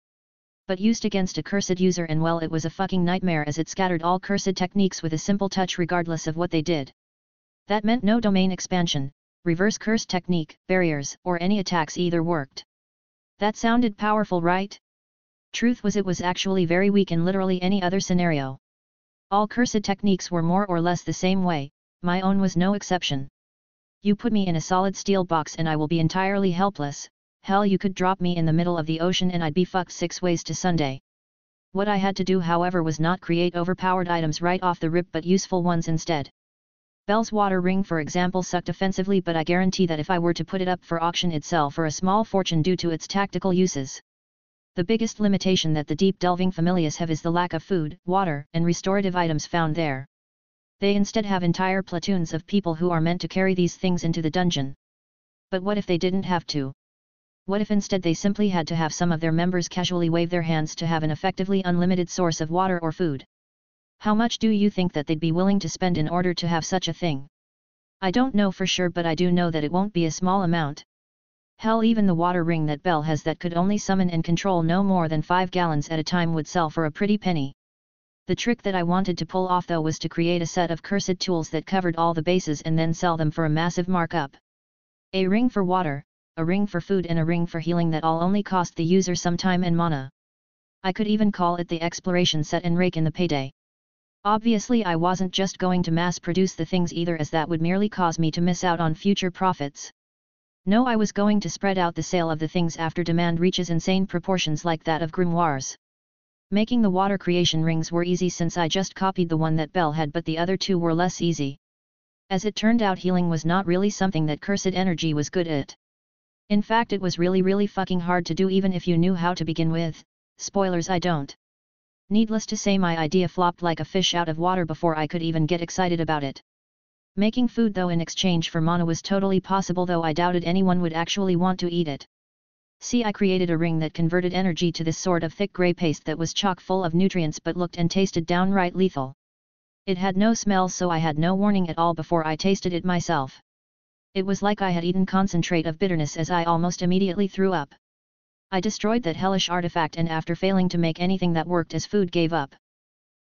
But used against a cursed user, and well, it was a fucking nightmare, as it scattered all cursed techniques with a simple touch regardless of what they did. That meant no domain expansion, reverse curse technique, barriers, or any attacks either worked. That sounded powerful, right? Truth was, it was actually very weak in literally any other scenario. All cursed techniques were more or less the same way, my own was no exception. You put me in a solid steel box and I will be entirely helpless. Hell, you could drop me in the middle of the ocean and I'd be fucked 6 ways to Sunday. What I had to do, however, was not create overpowered items right off the rip but useful ones instead. Bell's water ring, for example, sucked offensively, but I guarantee that if I were to put it up for auction it'd sell for a small fortune due to its tactical uses. The biggest limitation that the deep delving familiars have is the lack of food, water, and restorative items found there. They instead have entire platoons of people who are meant to carry these things into the dungeon. But what if they didn't have to? What if instead they simply had to have some of their members casually wave their hands to have an effectively unlimited source of water or food? How much do you think that they'd be willing to spend in order to have such a thing? I don't know for sure, but I do know that it won't be a small amount. Hell, even the water ring that Bell has that could only summon and control no more than 5 gallons at a time would sell for a pretty penny. The trick that I wanted to pull off though was to create a set of cursed tools that covered all the bases and then sell them for a massive markup. A ring for water, a ring for food, and a ring for healing that all only cost the user some time and mana. I could even call it the exploration set and rake in the payday. Obviously I wasn't just going to mass produce the things either, as that would merely cause me to miss out on future profits. No, I was going to spread out the sale of the things after demand reaches insane proportions like that of grimoires. Making the water creation rings were easy since I just copied the one that Bell had, but the other 2 were less easy. As it turned out, healing was not really something that cursed energy was good at. In fact, it was really fucking hard to do even if you knew how to begin with. Spoilers, I don't. Needless to say, my idea flopped like a fish out of water before I could even get excited about it. Making food though in exchange for mana was totally possible, though I doubted anyone would actually want to eat it. See, I created a ring that converted energy to this sort of thick grey paste that was chock full of nutrients but looked and tasted downright lethal. It had no smell, so I had no warning at all before I tasted it myself. It was like I had eaten concentrate of bitterness, as I almost immediately threw up. I destroyed that hellish artifact, and after failing to make anything that worked as food, gave up.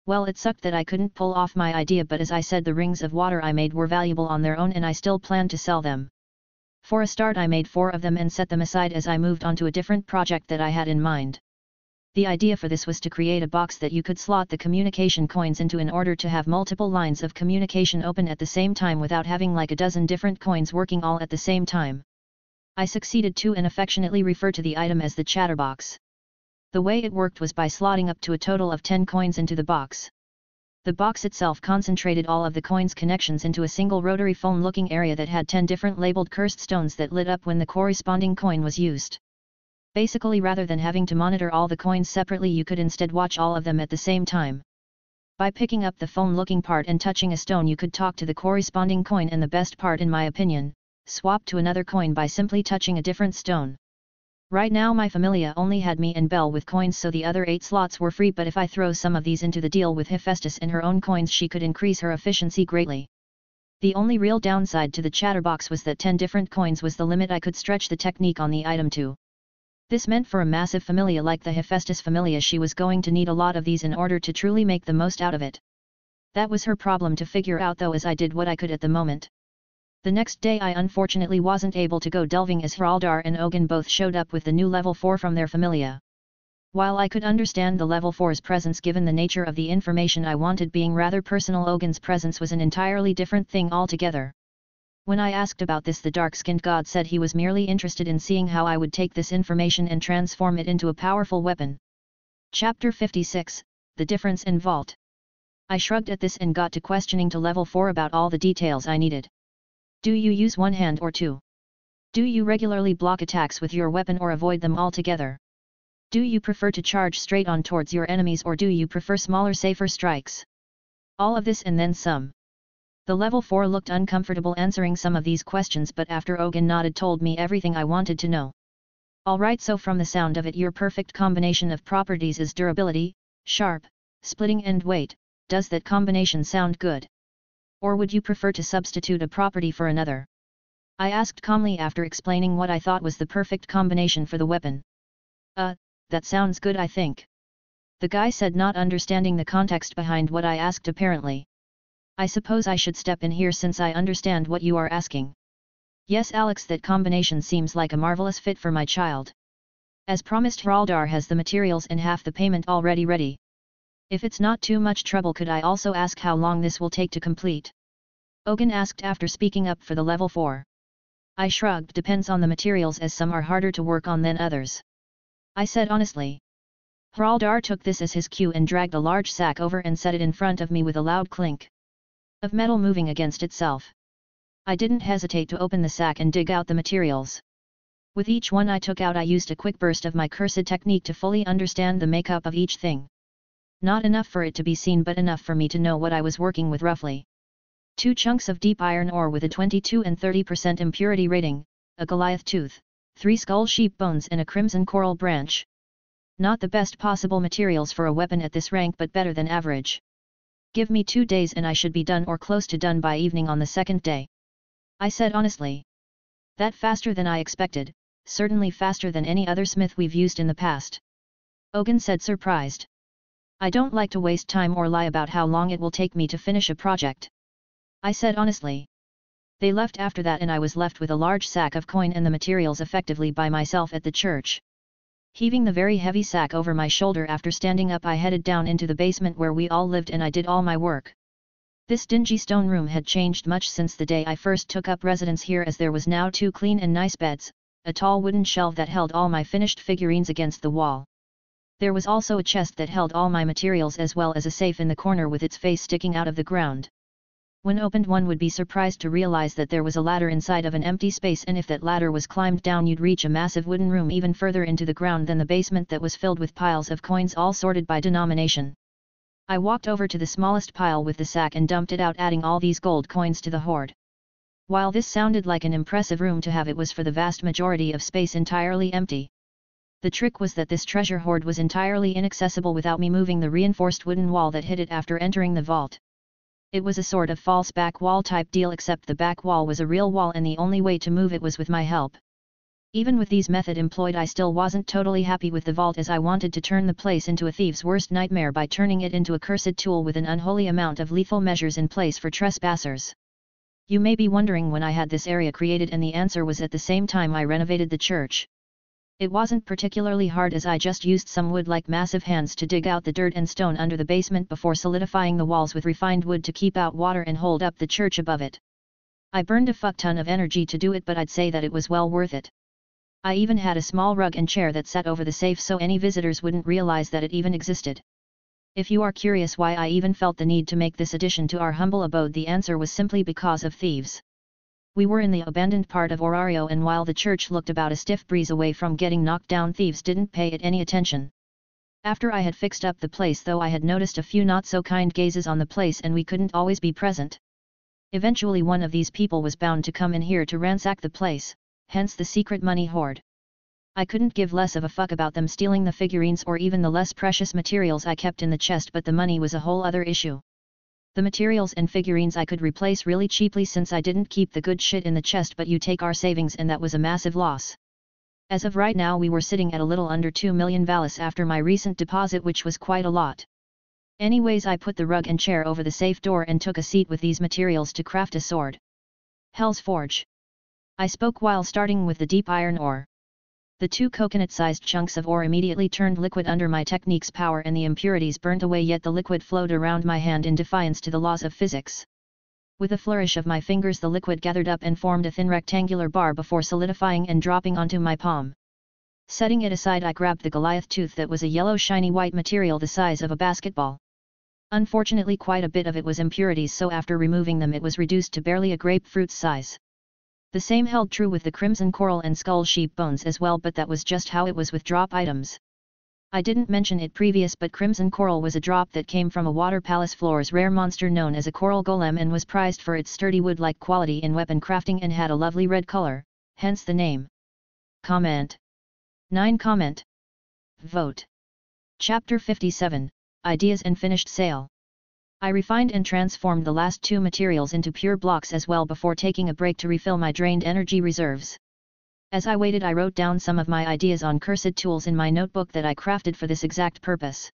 Well, it sucked that I couldn't pull off my idea, but as I said, the rings of water I made were valuable on their own and I still planned to sell them. For a start, I made 4 of them and set them aside as I moved on to a different project that I had in mind. The idea for this was to create a box that you could slot the communication coins into in order to have multiple lines of communication open at the same time without having like a dozen different coins working all at the same time. I succeeded too, and affectionately refer to the item as the chatterbox. The way it worked was by slotting up to a total of 10 coins into the box. The box itself concentrated all of the coins' connections into a single rotary phone-looking area that had 10 different labeled cursed stones that lit up when the corresponding coin was used. Basically, rather than having to monitor all the coins separately, you could instead watch all of them at the same time. By picking up the phone-looking part and touching a stone, you could talk to the corresponding coin, and the best part in my opinion, swap to another coin by simply touching a different stone. Right now my familia only had me and Belle with coins, so the other 8 slots were free, but if I throw some of these into the deal with Hephaestus and her own coins, she could increase her efficiency greatly. The only real downside to the chatterbox was that 10 different coins was the limit I could stretch the technique on the item to. This meant for a massive familia like the Hephaestus familia, she was going to need a lot of these in order to truly make the most out of it. That was her problem to figure out, though, as I did what I could at the moment. The next day I unfortunately wasn't able to go delving, as Hraldar and Ogun both showed up with the new level 4 from their familia. While I could understand the level 4's presence given the nature of the information I wanted being rather personal, Ogun's presence was an entirely different thing altogether. When I asked about this, the dark-skinned god said he was merely interested in seeing how I would take this information and transform it into a powerful weapon. Chapter 56, The Difference in Vault. I shrugged at this and got to questioning to level 4 about all the details I needed. Do you use one hand or two? Do you regularly block attacks with your weapon or avoid them altogether? Do you prefer to charge straight on towards your enemies, or do you prefer smaller, safer strikes? All of this and then some. The level 4 looked uncomfortable answering some of these questions, but after Ogun nodded, told me everything I wanted to know. Alright, so from the sound of it, your perfect combination of properties is durability, sharp, splitting and weight. Does that combination sound good? Or would you prefer to substitute a property for another? I asked calmly after explaining what I thought was the perfect combination for the weapon. That sounds good, I think. The guy said, not understanding the context behind what I asked apparently. I suppose I should step in here since I understand what you are asking. Yes, Alex, that combination seems like a marvelous fit for my child. As promised, Hraldar has the materials and half the payment already ready. If it's not too much trouble, could I also ask how long this will take to complete? Ogun asked after speaking up for the level 4. I shrugged. Depends on the materials, as some are harder to work on than others. I said honestly. Hraldar took this as his cue and dragged a large sack over and set it in front of me with a loud clink of metal moving against itself. I didn't hesitate to open the sack and dig out the materials. With each one I took out, I used a quick burst of my cursed technique to fully understand the makeup of each thing. Not enough for it to be seen, but enough for me to know what I was working with roughly. 2 chunks of deep iron ore with a 22 and 30% impurity rating, a Goliath tooth, 3 skull sheep bones and a crimson coral branch. Not the best possible materials for a weapon at this rank, but better than average. Give me 2 days and I should be done or close to done by evening on the second day. I said honestly. That faster than I expected, certainly faster than any other smith we've used in the past. Ogun said, surprised. I don't like to waste time or lie about how long it will take me to finish a project. I said honestly. They left after that and I was left with a large sack of coin and the materials effectively by myself at the church. Heaving the very heavy sack over my shoulder after standing up, I headed down into the basement where we all lived and I did all my work. This dingy stone room had changed much since the day I first took up residence here, as there was now 2 clean and nice beds, a tall wooden shelf that held all my finished figurines against the wall. There was also a chest that held all my materials, as well as a safe in the corner with its face sticking out of the ground. When opened, one would be surprised to realize that there was a ladder inside of an empty space, and if that ladder was climbed down, you'd reach a massive wooden room even further into the ground than the basement that was filled with piles of coins all sorted by denomination. I walked over to the smallest pile with the sack and dumped it out, adding all these gold coins to the hoard. While this sounded like an impressive room to have, it was for the vast majority of space entirely empty. The trick was that this treasure hoard was entirely inaccessible without me moving the reinforced wooden wall that hid it after entering the vault. It was a sort of false back wall type deal, except the back wall was a real wall and the only way to move it was with my help. Even with these method employed, I still wasn't totally happy with the vault, as I wanted to turn the place into a thief's worst nightmare by turning it into a cursed tool with an unholy amount of lethal measures in place for trespassers. You may be wondering when I had this area created, and the answer was at the same time I renovated the church. It wasn't particularly hard, as I just used some wood like massive hands to dig out the dirt and stone under the basement before solidifying the walls with refined wood to keep out water and hold up the church above it. I burned a fuck ton of energy to do it, but I'd say that it was well worth it. I even had a small rug and chair that sat over the safe so any visitors wouldn't realize that it even existed. If you are curious why I even felt the need to make this addition to our humble abode, the answer was simply because of thieves. We were in the abandoned part of Orario, and while the church looked about a stiff breeze away from getting knocked down, thieves didn't pay it any attention. After I had fixed up the place, though, I had noticed a few not so kind gazes on the place, and we couldn't always be present. Eventually one of these people was bound to come in here to ransack the place, hence the secret money hoard. I couldn't give less of a fuck about them stealing the figurines or even the less precious materials I kept in the chest, but the money was a whole other issue. The materials and figurines I could replace really cheaply since I didn't keep the good shit in the chest, but you take our savings and that was a massive loss. As of right now we were sitting at a little under 2 million valis after my recent deposit, which was quite a lot. Anyways, I put the rug and chair over the safe door and took a seat with these materials to craft a sword. Hell's Forge. I spoke while starting with the deep iron ore. The 2 coconut-sized chunks of ore immediately turned liquid under my technique's power, and the impurities burnt away, yet the liquid flowed around my hand in defiance to the laws of physics. With a flourish of my fingers, the liquid gathered up and formed a thin rectangular bar before solidifying and dropping onto my palm. Setting it aside, I grabbed the Goliath tooth that was a yellow shiny white material the size of a basketball. Unfortunately, quite a bit of it was impurities, so after removing them it was reduced to barely a grapefruit's size. The same held true with the crimson coral and skull sheep bones as well, but that was just how it was with drop items. I didn't mention it previous, but crimson coral was a drop that came from a water palace floor's rare monster known as a coral golem, and was prized for its sturdy wood-like quality in weapon crafting and had a lovely red color, hence the name. Comment. 9. Comment. Vote. Chapter 57, Ideas and Finished Sale. I refined and transformed the last 2 materials into pure blocks as well before taking a break to refill my drained energy reserves. As I waited, I wrote down some of my ideas on cursed tools in my notebook that I crafted for this exact purpose.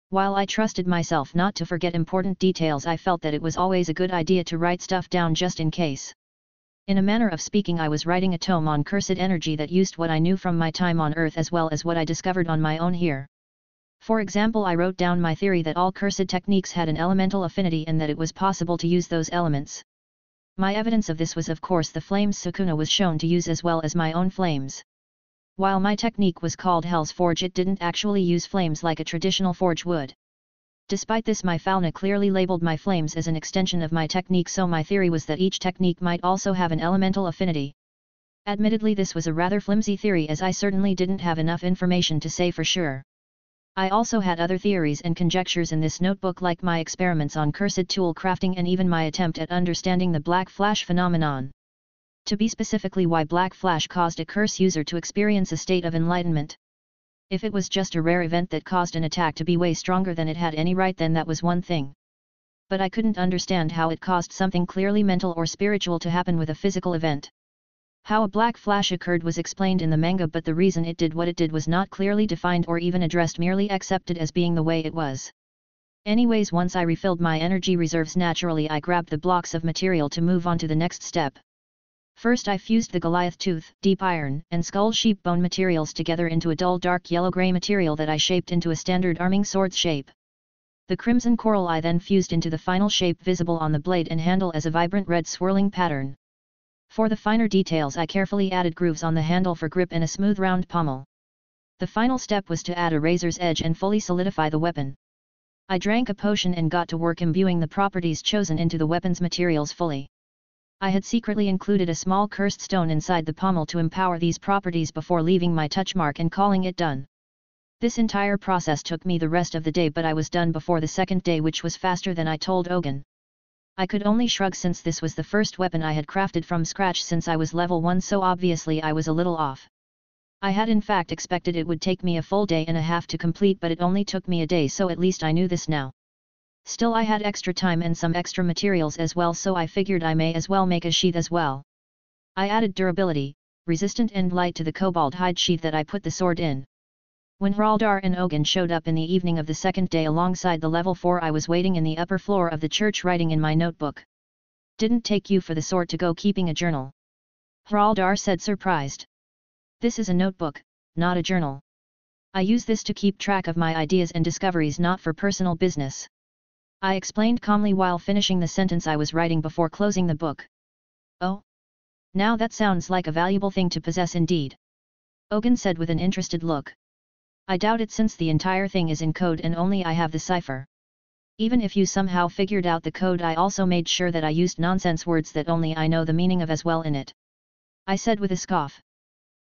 While I trusted myself not to forget important details, I felt that it was always a good idea to write stuff down just in case. In a manner of speaking, I was writing a tome on cursed energy that used what I knew from my time on Earth as well as what I discovered on my own here. For example, I wrote down my theory that all cursed techniques had an elemental affinity and that it was possible to use those elements. My evidence of this was of course the flames Sukuna was shown to use as well as my own flames. While my technique was called Hell's Forge, it didn't actually use flames like a traditional forge would. Despite this, my fauna clearly labeled my flames as an extension of my technique, so my theory was that each technique might also have an elemental affinity. Admittedly, this was a rather flimsy theory, as I certainly didn't have enough information to say for sure. I also had other theories and conjectures in this notebook, like my experiments on cursed tool crafting and even my attempt at understanding the black flash phenomenon. To be specifically, why black flash caused a curse user to experience a state of enlightenment. If it was just a rare event that caused an attack to be way stronger than it had any right, then that was one thing. But I couldn't understand how it caused something clearly mental or spiritual to happen with a physical event. How a black flash occurred was explained in the manga, but the reason it did what it did was not clearly defined or even addressed, merely accepted as being the way it was. Anyways, once I refilled my energy reserves, naturally I grabbed the blocks of material to move on to the next step. First I fused the Goliath tooth, deep iron, and skull sheep bone materials together into a dull dark yellow-grey material that I shaped into a standard arming sword's shape. The crimson coral I then fused into the final shape visible on the blade and handle as a vibrant red swirling pattern. For the finer details, I carefully added grooves on the handle for grip and a smooth round pommel. The final step was to add a razor's edge and fully solidify the weapon. I drank a potion and got to work imbuing the properties chosen into the weapon's materials fully. I had secretly included a small cursed stone inside the pommel to empower these properties before leaving my touch mark and calling it done. This entire process took me the rest of the day, but I was done before the second day, which was faster than I told Ogun. I could only shrug since this was the first weapon I had crafted from scratch since I was level 1, so obviously I was a little off. I had in fact expected it would take me a full day and a half to complete, but it only took me a day, so at least I knew this now. Still, I had extra time and some extra materials as well, so I figured I may as well make a sheath as well. I added durability, resistant and light to the cobalt hide sheath that I put the sword in. When Hraldar and Ogun showed up in the evening of the second day alongside the level 4, I was waiting in the upper floor of the church writing in my notebook. "Didn't take you for the sword to go keeping a journal?" Hraldar said, surprised. "This is a notebook, not a journal. I use this to keep track of my ideas and discoveries, not for personal business," I explained calmly while finishing the sentence I was writing before closing the book. "Oh? Now that sounds like a valuable thing to possess indeed," Ogun said with an interested look. "I doubt it, since the entire thing is in code and only I have the cipher. Even if you somehow figured out the code, I also made sure that I used nonsense words that only I know the meaning of as well in it," I said with a scoff.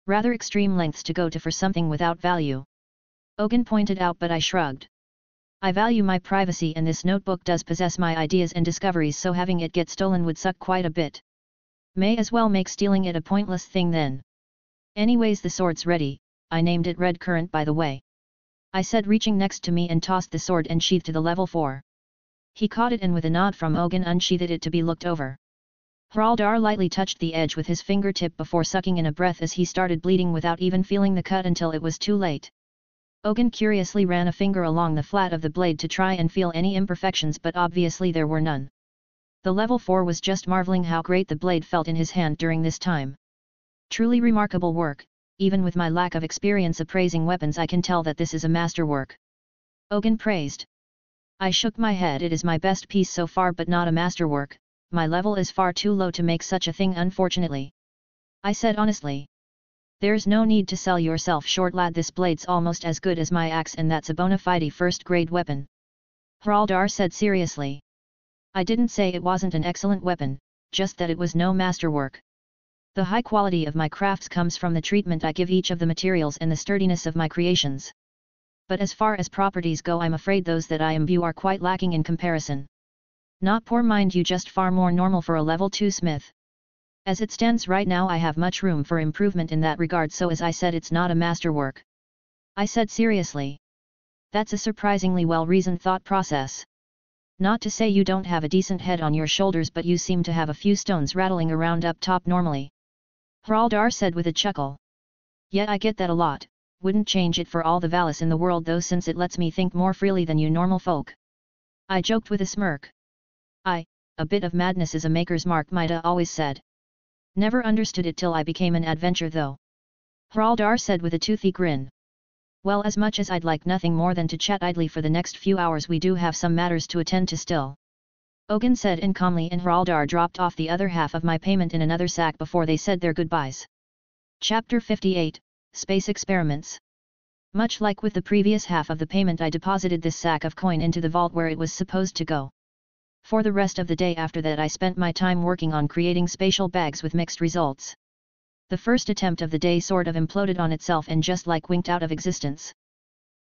"Rather extreme lengths to go to for something without value," Ogun pointed out, but I shrugged. "I value my privacy, and this notebook does possess my ideas and discoveries, so having it get stolen would suck quite a bit. May as well make stealing it a pointless thing then. Anyways, the sword's ready. I named it Red Current, by the way," I said, reaching next to me and tossed the sword and sheath to the level 4. He caught it and with a nod from Ogun unsheathed it to be looked over. Hraldar lightly touched the edge with his fingertip before sucking in a breath as he started bleeding without even feeling the cut until it was too late. Ogun curiously ran a finger along the flat of the blade to try and feel any imperfections, but obviously there were none. The level 4 was just marveling how great the blade felt in his hand during this time. "Truly remarkable work. Even with my lack of experience appraising weapons, I can tell that this is a masterwork," Ogun praised. I shook my head. "It is my best piece so far, but not a masterwork. My level is far too low to make such a thing, unfortunately," I said honestly. "There's no need to sell yourself short, lad. This blade's almost as good as my axe, and that's a bona fide first-grade weapon," Hraldar said seriously. "I didn't say it wasn't an excellent weapon, just that it was no masterwork. The high quality of my crafts comes from the treatment I give each of the materials and the sturdiness of my creations. But as far as properties go, I'm afraid those that I imbue are quite lacking in comparison. Not poor, mind you, just far more normal for a level 2 smith. As it stands right now, I have much room for improvement in that regard, so as I said, it's not a masterwork," I said seriously. "That's a surprisingly well-reasoned thought process. Not to say you don't have a decent head on your shoulders, but you seem to have a few stones rattling around up top normally," Hraldar said with a chuckle. "Yeah, I get that a lot. Wouldn't change it for all the Valis in the world though, since it lets me think more freely than you normal folk," I joked with a smirk. A bit of madness is a maker's mark, Mida always said. Never understood it till I became an adventurer though," Hraldar said with a toothy grin. "Well, as much as I'd like nothing more than to chat idly for the next few hours, we do have some matters to attend to still," Ogun said and calmly, and Hraldar dropped off the other half of my payment in another sack before they said their goodbyes. Chapter 58, Space Experiments. Much like with the previous half of the payment, I deposited this sack of coin into the vault where it was supposed to go. For the rest of the day after that, I spent my time working on creating spatial bags with mixed results. The first attempt of the day sort of imploded on itself and just like winked out of existence.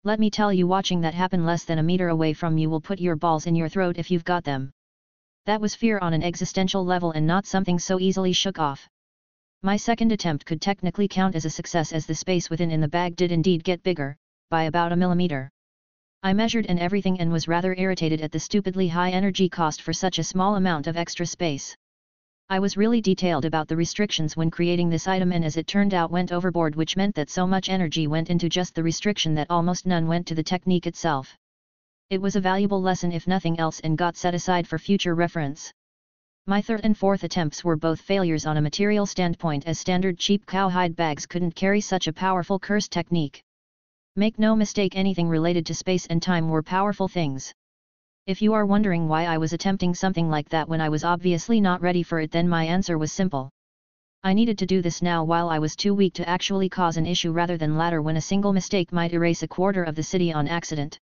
Let me tell you, watching that happen less than a meter away from you will put your balls in your throat if you've got them. That was fear on an existential level and not something so easily shook off. My second attempt could technically count as a success, as the space within in the bag did indeed get bigger, by about a millimeter. I measured and everything and was rather irritated at the stupidly high energy cost for such a small amount of extra space. I was really detailed about the restrictions when creating this item, and as it turned out went overboard, which meant that so much energy went into just the restriction that almost none went to the technique itself. It was a valuable lesson if nothing else, and got set aside for future reference. My third and fourth attempts were both failures on a material standpoint, as standard cheap cowhide bags couldn't carry such a powerful curse technique. Make no mistake, anything related to space and time were powerful things. If you are wondering why I was attempting something like that when I was obviously not ready for it, then my answer was simple. I needed to do this now while I was too weak to actually cause an issue, rather than later when a single mistake might erase a quarter of the city on accident.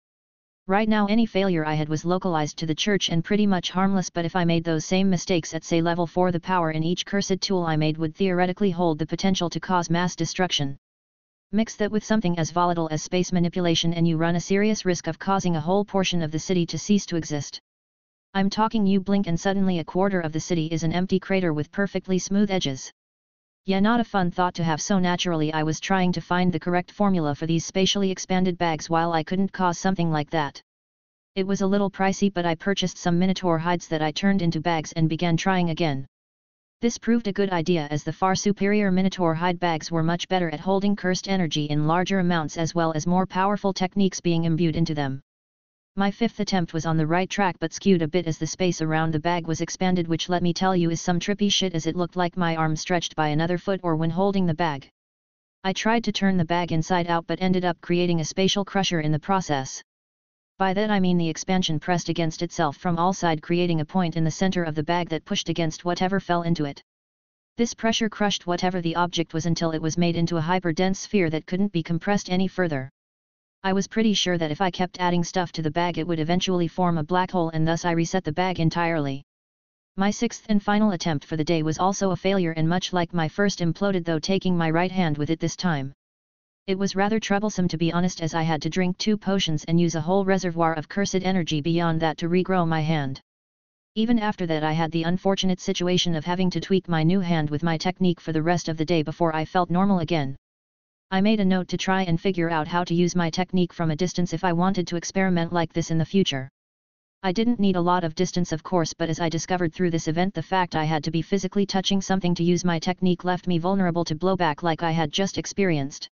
Right now any failure I had was localized to the church and pretty much harmless, but if I made those same mistakes at say level 4, the power in each cursed tool I made would theoretically hold the potential to cause mass destruction. Mix that with something as volatile as space manipulation and you run a serious risk of causing a whole portion of the city to cease to exist. I'm talking you blink and suddenly a quarter of the city is an empty crater with perfectly smooth edges. Yeah, not a fun thought to have, so naturally I was trying to find the correct formula for these spatially expanded bags while I couldn't cause something like that. It was a little pricey, but I purchased some minotaur hides that I turned into bags and began trying again. This proved a good idea as the far superior minotaur hide bags were much better at holding cursed energy in larger amounts as well as more powerful techniques being imbued into them. My fifth attempt was on the right track but skewed a bit as the space around the bag was expanded, which let me tell you is some trippy shit as it looked like my arm stretched by another foot or when holding the bag. I tried to turn the bag inside out but ended up creating a spatial crusher in the process. By that I mean the expansion pressed against itself from all sides, creating a point in the center of the bag that pushed against whatever fell into it. This pressure crushed whatever the object was until it was made into a hyper-dense sphere that couldn't be compressed any further. I was pretty sure that if I kept adding stuff to the bag it would eventually form a black hole, and thus I reset the bag entirely. My sixth and final attempt for the day was also a failure, and much like my first imploded, though taking my right hand with it this time. It was rather troublesome, to be honest, as I had to drink 2 potions and use a whole reservoir of cursed energy beyond that to regrow my hand. Even after that I had the unfortunate situation of having to tweak my new hand with my technique for the rest of the day before I felt normal again. I made a note to try and figure out how to use my technique from a distance if I wanted to experiment like this in the future. I didn't need a lot of distance, of course, but as I discovered through this event, the fact I had to be physically touching something to use my technique left me vulnerable to blowback like I had just experienced.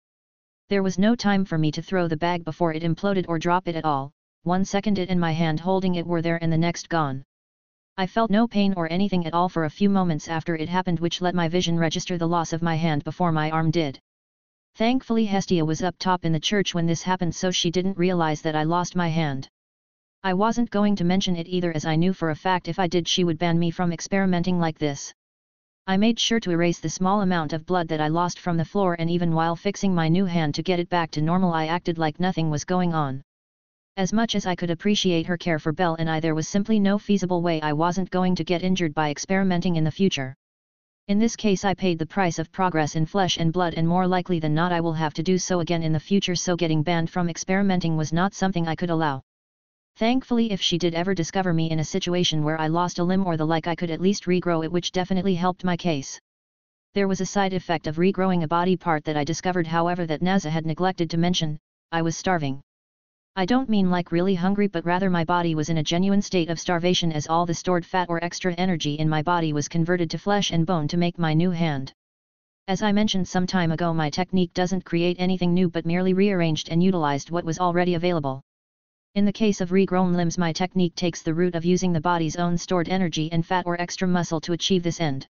There was no time for me to throw the bag before it imploded or drop it at all. 1 second it and my hand holding it were there and the next gone. I felt no pain or anything at all for a few moments after it happened, which let my vision register the loss of my hand before my arm did. Thankfully Hestia was up top in the church when this happened, so she didn't realize that I lost my hand. I wasn't going to mention it either, as I knew for a fact if I did she would ban me from experimenting like this. I made sure to erase the small amount of blood that I lost from the floor, and even while fixing my new hand to get it back to normal I acted like nothing was going on. As much as I could appreciate her care for Belle and I, there was simply no feasible way I wasn't going to get injured by experimenting in the future. In this case I paid the price of progress in flesh and blood, and more likely than not I will have to do so again in the future, so getting banned from experimenting was not something I could allow. Thankfully, if she did ever discover me in a situation where I lost a limb or the like, I could at least regrow it, which definitely helped my case. There was a side effect of regrowing a body part that I discovered, however, that Naza had neglected to mention. I was starving. I don't mean like really hungry, but rather my body was in a genuine state of starvation, as all the stored fat or extra energy in my body was converted to flesh and bone to make my new hand. As I mentioned some time ago, my technique doesn't create anything new but merely rearranged and utilized what was already available. In the case of regrown limbs, my technique takes the route of using the body's own stored energy and fat or extra muscle to achieve this end.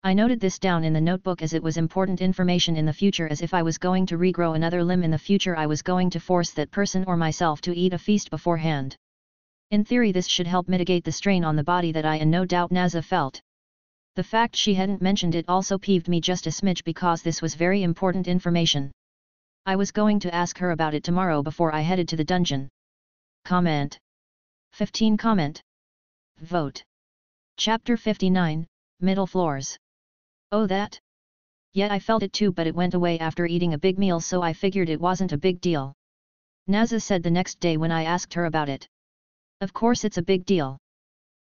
I noted this down in the notebook as it was important information in the future, as if I was going to regrow another limb in the future I was going to force that person or myself to eat a feast beforehand. In theory this should help mitigate the strain on the body that I and no doubt Naza felt. The fact she hadn't mentioned it also peeved me just a smidge, because this was very important information. I was going to ask her about it tomorrow before I headed to the dungeon. Comment. 15 Comment. Vote. Chapter 59, Middle Floors. Oh that? Yeah, I felt it too, but it went away after eating a big meal, so I figured it wasn't a big deal. Naza said the next day when I asked her about it. Of course it's a big deal.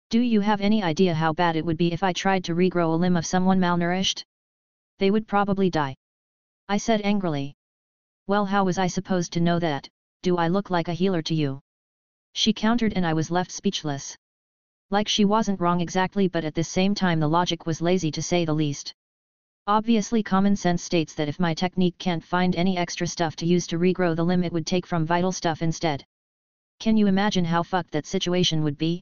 Do you have any idea how bad it would be if I tried to regrow a limb of someone malnourished? They would probably die. I said angrily. Well, how was I supposed to know that? Do I look like a healer to you? She countered, and I was left speechless. Like, she wasn't wrong exactly, but at the same time the logic was lazy to say the least. Obviously common sense states that if my technique can't find any extra stuff to use to regrow the limb, it would take from vital stuff instead. Can you imagine how fucked that situation would be?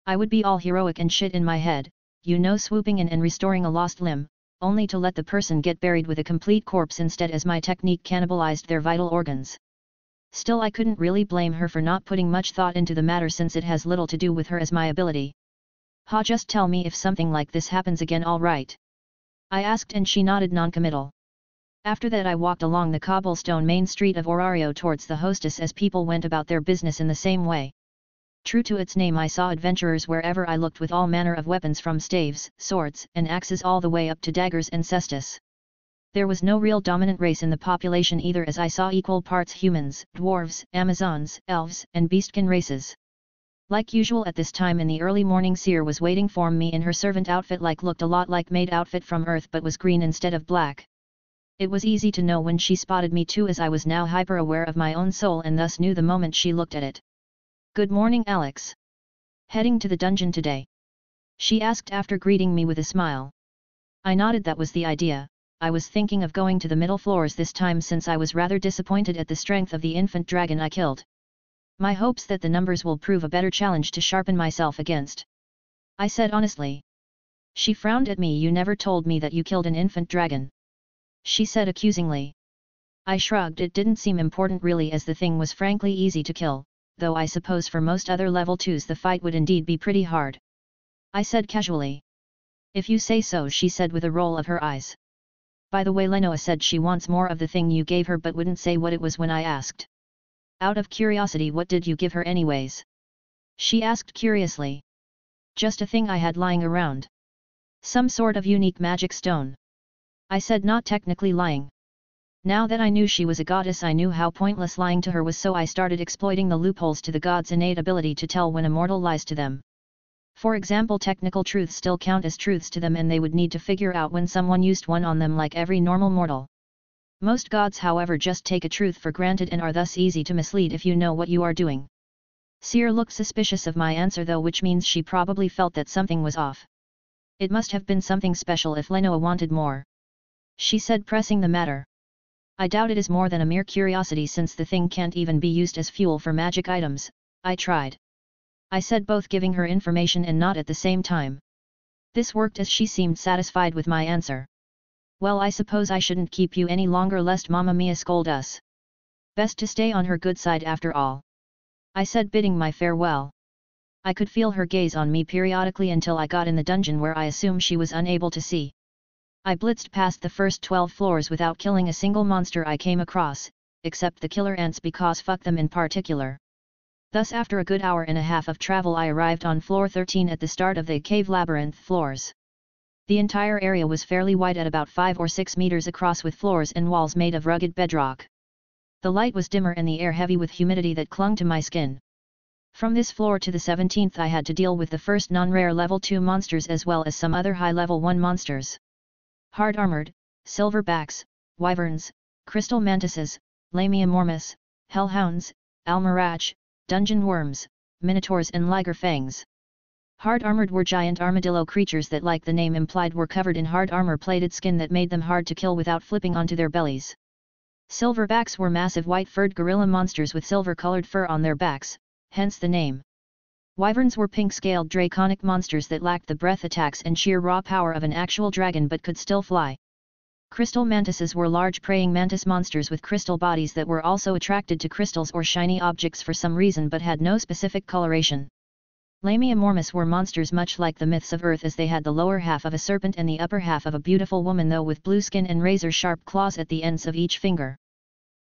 I would be all heroic and shit in my head, you know, swooping in and restoring a lost limb, only to let the person get buried with a complete corpse instead, as my technique cannibalized their vital organs. Still, I couldn't really blame her for not putting much thought into the matter, since it has little to do with her as my ability. Just tell me if something like this happens again, all right? I asked, and she nodded non-committal. After that I walked along the cobblestone main street of Orario towards the hostess, as people went about their business in the same way. True to its name, I saw adventurers wherever I looked, with all manner of weapons from staves, swords, and axes all the way up to daggers and cestus. There was no real dominant race in the population either, as I saw equal parts humans, dwarves, Amazons, elves, and beastkin races. Like usual at this time in the early morning, Seer was waiting for me in her servant outfit, looked a lot like maid outfit from Earth but was green instead of black. It was easy to know when she spotted me too, as I was now hyper aware of my own soul and thus knew the moment she looked at it. "Good morning, Alex. Heading to the dungeon today?" she asked after greeting me with a smile. I nodded. That was the idea. I was thinking of going to the middle floors this time since I was rather disappointed at the strength of the infant dragon I killed. My hopes that the numbers will prove a better challenge to sharpen myself against, I said honestly. She frowned at me. "You never told me that you killed an infant dragon," she said accusingly. I shrugged. It didn't seem important really, as the thing was frankly easy to kill, though I suppose for most other level 2s the fight would indeed be pretty hard. I said casually. "If you say so," she said with a roll of her eyes. "By the way, Lenoa said she wants more of the thing you gave her but wouldn't say what it was when I asked." "Out of curiosity, what did you give her anyways?" she asked curiously. "Just a thing I had lying around. Some sort of unique magic stone," I said, not technically lying. Now that I knew she was a goddess, I knew how pointless lying to her was, so I started exploiting the loopholes to the gods' innate ability to tell when a mortal lies to them. For example, technical truths still count as truths to them and they would need to figure out when someone used one on them like every normal mortal. Most gods, however, just take a truth for granted and are thus easy to mislead if you know what you are doing. Seer looked suspicious of my answer though, which means she probably felt that something was off. "It must have been something special if Lenoa wanted more," she said, pressing the matter. "I doubt it is more than a mere curiosity since the thing can't even be used as fuel for magic items," I tried. I said, both giving her information and not at the same time. This worked as she seemed satisfied with my answer. "Well, I suppose I shouldn't keep you any longer lest Mamma Mia scold us. Best to stay on her good side after all," I said, bidding my farewell. I could feel her gaze on me periodically until I got in the dungeon, where I assume she was unable to see. I blitzed past the first 12 floors without killing a single monster I came across, except the killer ants, because fuck them in particular. Thus after a good hour and a half of travel I arrived on floor 13 at the start of the cave labyrinth floors. The entire area was fairly wide at about 5 or 6 meters across, with floors and walls made of rugged bedrock. The light was dimmer and the air heavy with humidity that clung to my skin. From this floor to the 17th I had to deal with the first non-rare level 2 monsters as well as some other high level 1 monsters. Hard-armored, silverbacks, wyverns, crystal mantises, lamiamormus, hellhounds, almirach, dungeon worms, minotaurs and liger fangs. Hard-armored were giant armadillo creatures that, like the name implied, were covered in hard armor-plated skin that made them hard to kill without flipping onto their bellies. Silverbacks were massive white-furred gorilla monsters with silver-colored fur on their backs, hence the name. Wyverns were pink-scaled draconic monsters that lacked the breath attacks and sheer raw power of an actual dragon but could still fly. Crystal mantises were large praying mantis monsters with crystal bodies that were also attracted to crystals or shiny objects for some reason but had no specific coloration. Lamiamormus were monsters much like the myths of Earth, as they had the lower half of a serpent and the upper half of a beautiful woman, though with blue skin and razor-sharp claws at the ends of each finger.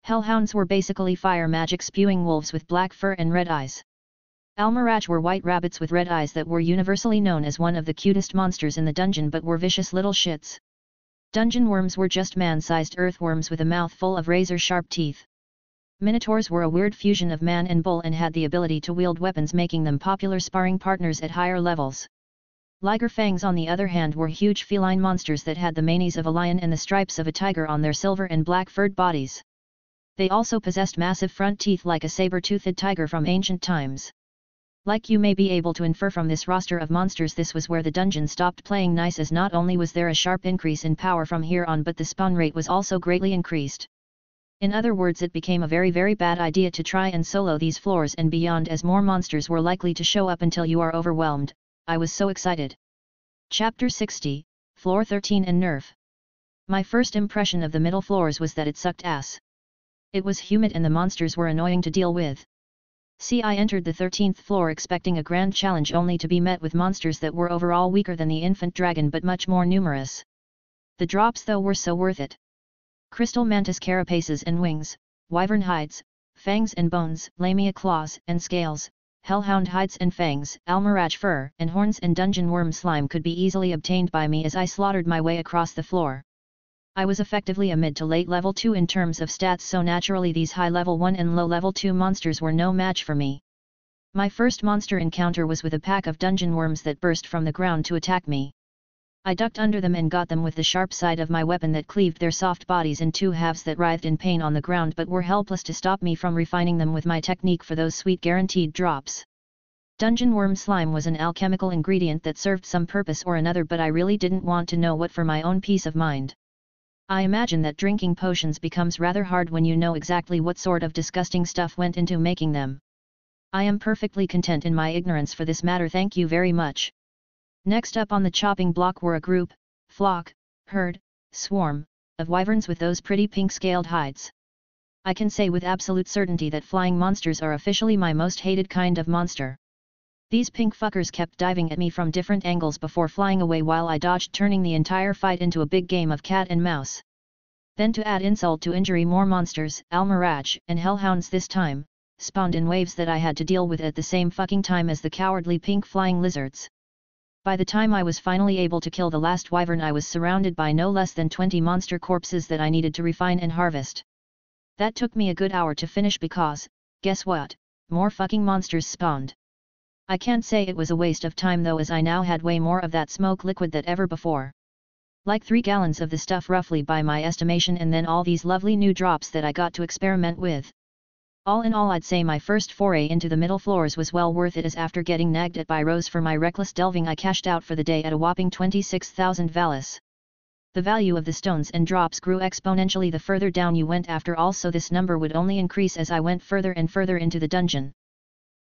Hellhounds were basically fire magic spewing wolves with black fur and red eyes. Almirach were white rabbits with red eyes that were universally known as one of the cutest monsters in the dungeon but were vicious little shits. Dungeon worms were just man-sized earthworms with a mouth full of razor-sharp teeth. Minotaurs were a weird fusion of man and bull and had the ability to wield weapons, making them popular sparring partners at higher levels. Liger fangs, on the other hand, were huge feline monsters that had the manes of a lion and the stripes of a tiger on their silver and black furred bodies. They also possessed massive front teeth like a saber-toothed tiger from ancient times. Like you may be able to infer from this roster of monsters, this was where the dungeon stopped playing nice, as not only was there a sharp increase in power from here on, but the spawn rate was also greatly increased. In other words, it became a very bad idea to try and solo these floors and beyond, as more monsters were likely to show up until you are overwhelmed. I was so excited. Chapter 60, Floor 13 and Nerf. My first impression of the middle floors was that it sucked ass. It was humid and the monsters were annoying to deal with. See, I entered the 13th floor expecting a grand challenge, only to be met with monsters that were overall weaker than the infant dragon but much more numerous. The drops though were so worth it. Crystal mantis carapaces and wings, wyvern hides, fangs and bones, lamia claws and scales, hellhound hides and fangs, almirach fur and horns and dungeon worm slime could be easily obtained by me as I slaughtered my way across the floor. I was effectively a mid to late level 2 in terms of stats, so naturally these high level 1 and low level 2 monsters were no match for me. My first monster encounter was with a pack of dungeon worms that burst from the ground to attack me. I ducked under them and got them with the sharp side of my weapon that cleaved their soft bodies in two halves that writhed in pain on the ground but were helpless to stop me from refining them with my technique for those sweet guaranteed drops. Dungeon worm slime was an alchemical ingredient that served some purpose or another, but I really didn't want to know what for my own peace of mind. I imagine that drinking potions becomes rather hard when you know exactly what sort of disgusting stuff went into making them. I am perfectly content in my ignorance for this matter, thank you very much. Next up on the chopping block were a group, flock, herd, swarm, of wyverns with those pretty pink scaled hides. I can say with absolute certainty that flying monsters are officially my most hated kind of monster. These pink fuckers kept diving at me from different angles before flying away while I dodged, turning the entire fight into a big game of cat and mouse. Then to add insult to injury, more monsters, Almiraj and hellhounds this time, spawned in waves that I had to deal with at the same fucking time as the cowardly pink flying lizards. By the time I was finally able to kill the last wyvern, I was surrounded by no less than 20 monster corpses that I needed to refine and harvest. That took me a good hour to finish because, guess what, more fucking monsters spawned. I can't say it was a waste of time though, as I now had way more of that smoke liquid than ever before. Like 3 gallons of the stuff roughly by my estimation, and then all these lovely new drops that I got to experiment with. All in all, I'd say my first foray into the middle floors was well worth it, as after getting nagged at by Rose for my reckless delving, I cashed out for the day at a whopping 26,000 valis. The value of the stones and drops grew exponentially the further down you went after all, so this number would only increase as I went further and further into the dungeon.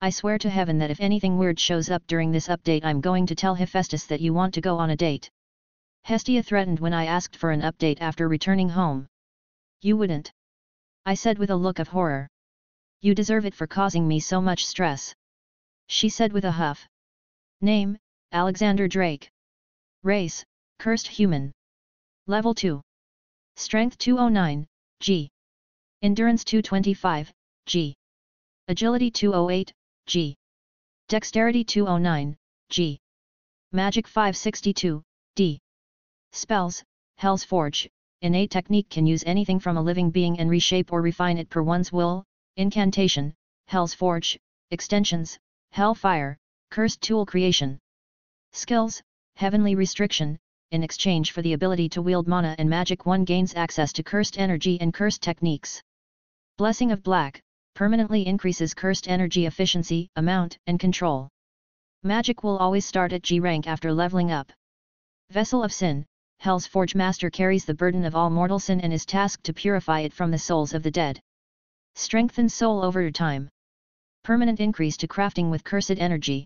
I swear to heaven that if anything weird shows up during this update, I'm going to tell Hephaestus that you want to go on a date. Hestia threatened when I asked for an update after returning home. You wouldn't, I said with a look of horror. You deserve it for causing me so much stress, she said with a huff. Name, Alexander Drake. Race, cursed human. Level 2. Strength 209, G. Endurance 225, G. Agility 208, G. Dexterity 209, G. Magic 562, D. Spells, Hell's Forge, innate technique, can use anything from a living being and reshape or refine it per one's will. Incantation, Hell's Forge, extensions, Hellfire, cursed tool creation. Skills, Heavenly Restriction, in exchange for the ability to wield mana and magic, one gains access to cursed energy and cursed techniques. Blessing of Black, permanently increases cursed energy efficiency, amount, and control. Magic will always start at G rank after leveling up. Vessel of Sin, Hell's Forge master carries the burden of all mortal sin and is tasked to purify it from the souls of the dead. Strengthens soul over time. Permanent increase to crafting with cursed energy.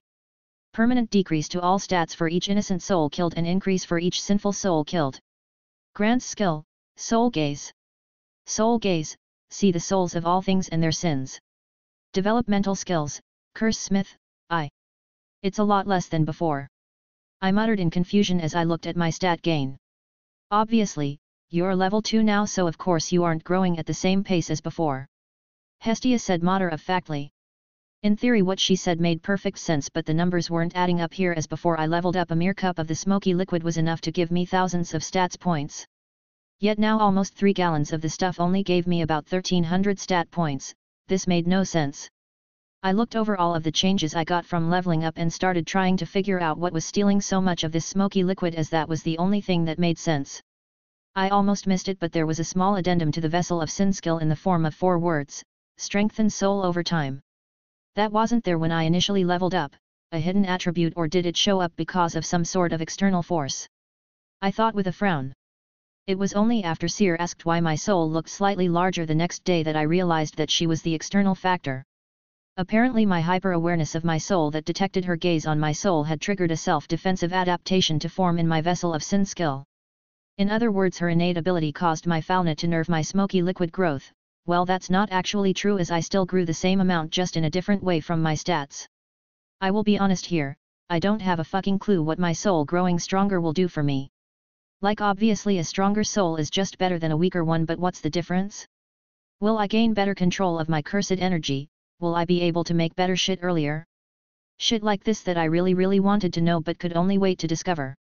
Permanent decrease to all stats for each innocent soul killed and increase for each sinful soul killed. Grants skill, Soul Gaze. Soul Gaze, see the souls of all things and their sins. Developmental skills, Curse Smith, I. It's a lot less than before, I muttered in confusion as I looked at my stat gain. Obviously, you're level 2 now, so of course you aren't growing at the same pace as before, Hestia said matter-of-factly. In theory what she said made perfect sense, but the numbers weren't adding up here, as before I leveled up a mere cup of the smoky liquid was enough to give me thousands of stats points. Yet now almost 3 gallons of the stuff only gave me about 1300 stat points. This made no sense. I looked over all of the changes I got from leveling up and started trying to figure out what was stealing so much of this smoky liquid, as that was the only thing that made sense. I almost missed it, but there was a small addendum to the Vessel of Sin skill in the form of 4 words, strengthen soul over time. That wasn't there when I initially leveled up, a hidden attribute, or did it show up because of some sort of external force? I thought with a frown. It was only after Seer asked why my soul looked slightly larger the next day that I realized that she was the external factor. Apparently my hyper-awareness of my soul that detected her gaze on my soul had triggered a self-defensive adaptation to form in my Vessel of Sin skill. In other words, her innate ability caused my Falna to nerve my smoky liquid growth. Well, that's not actually true, as I still grew the same amount, just in a different way from my stats. I will be honest here, I don't have a fucking clue what my soul growing stronger will do for me. Like, obviously a stronger soul is just better than a weaker one, but what's the difference? Will I gain better control of my cursed energy? Will I be able to make better shit earlier? Shit like this that I really wanted to know but could only wait to discover.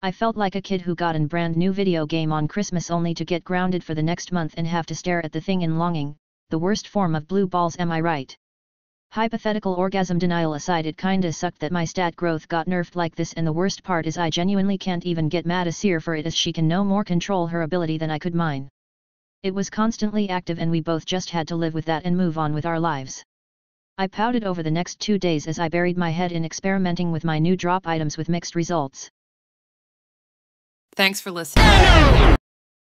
I felt like a kid who got a brand new video game on Christmas only to get grounded for the next month and have to stare at the thing in longing, the worst form of blue balls, am I right? Hypothetical orgasm denial aside, it kinda sucked that my stat growth got nerfed like this, and the worst part is I genuinely can't even get mad at Seer for it, as she can no more control her ability than I could mine. It was constantly active and we both just had to live with that and move on with our lives. I pouted over the next 2 days as I buried my head in experimenting with my new drop items with mixed results. Thanks for listening.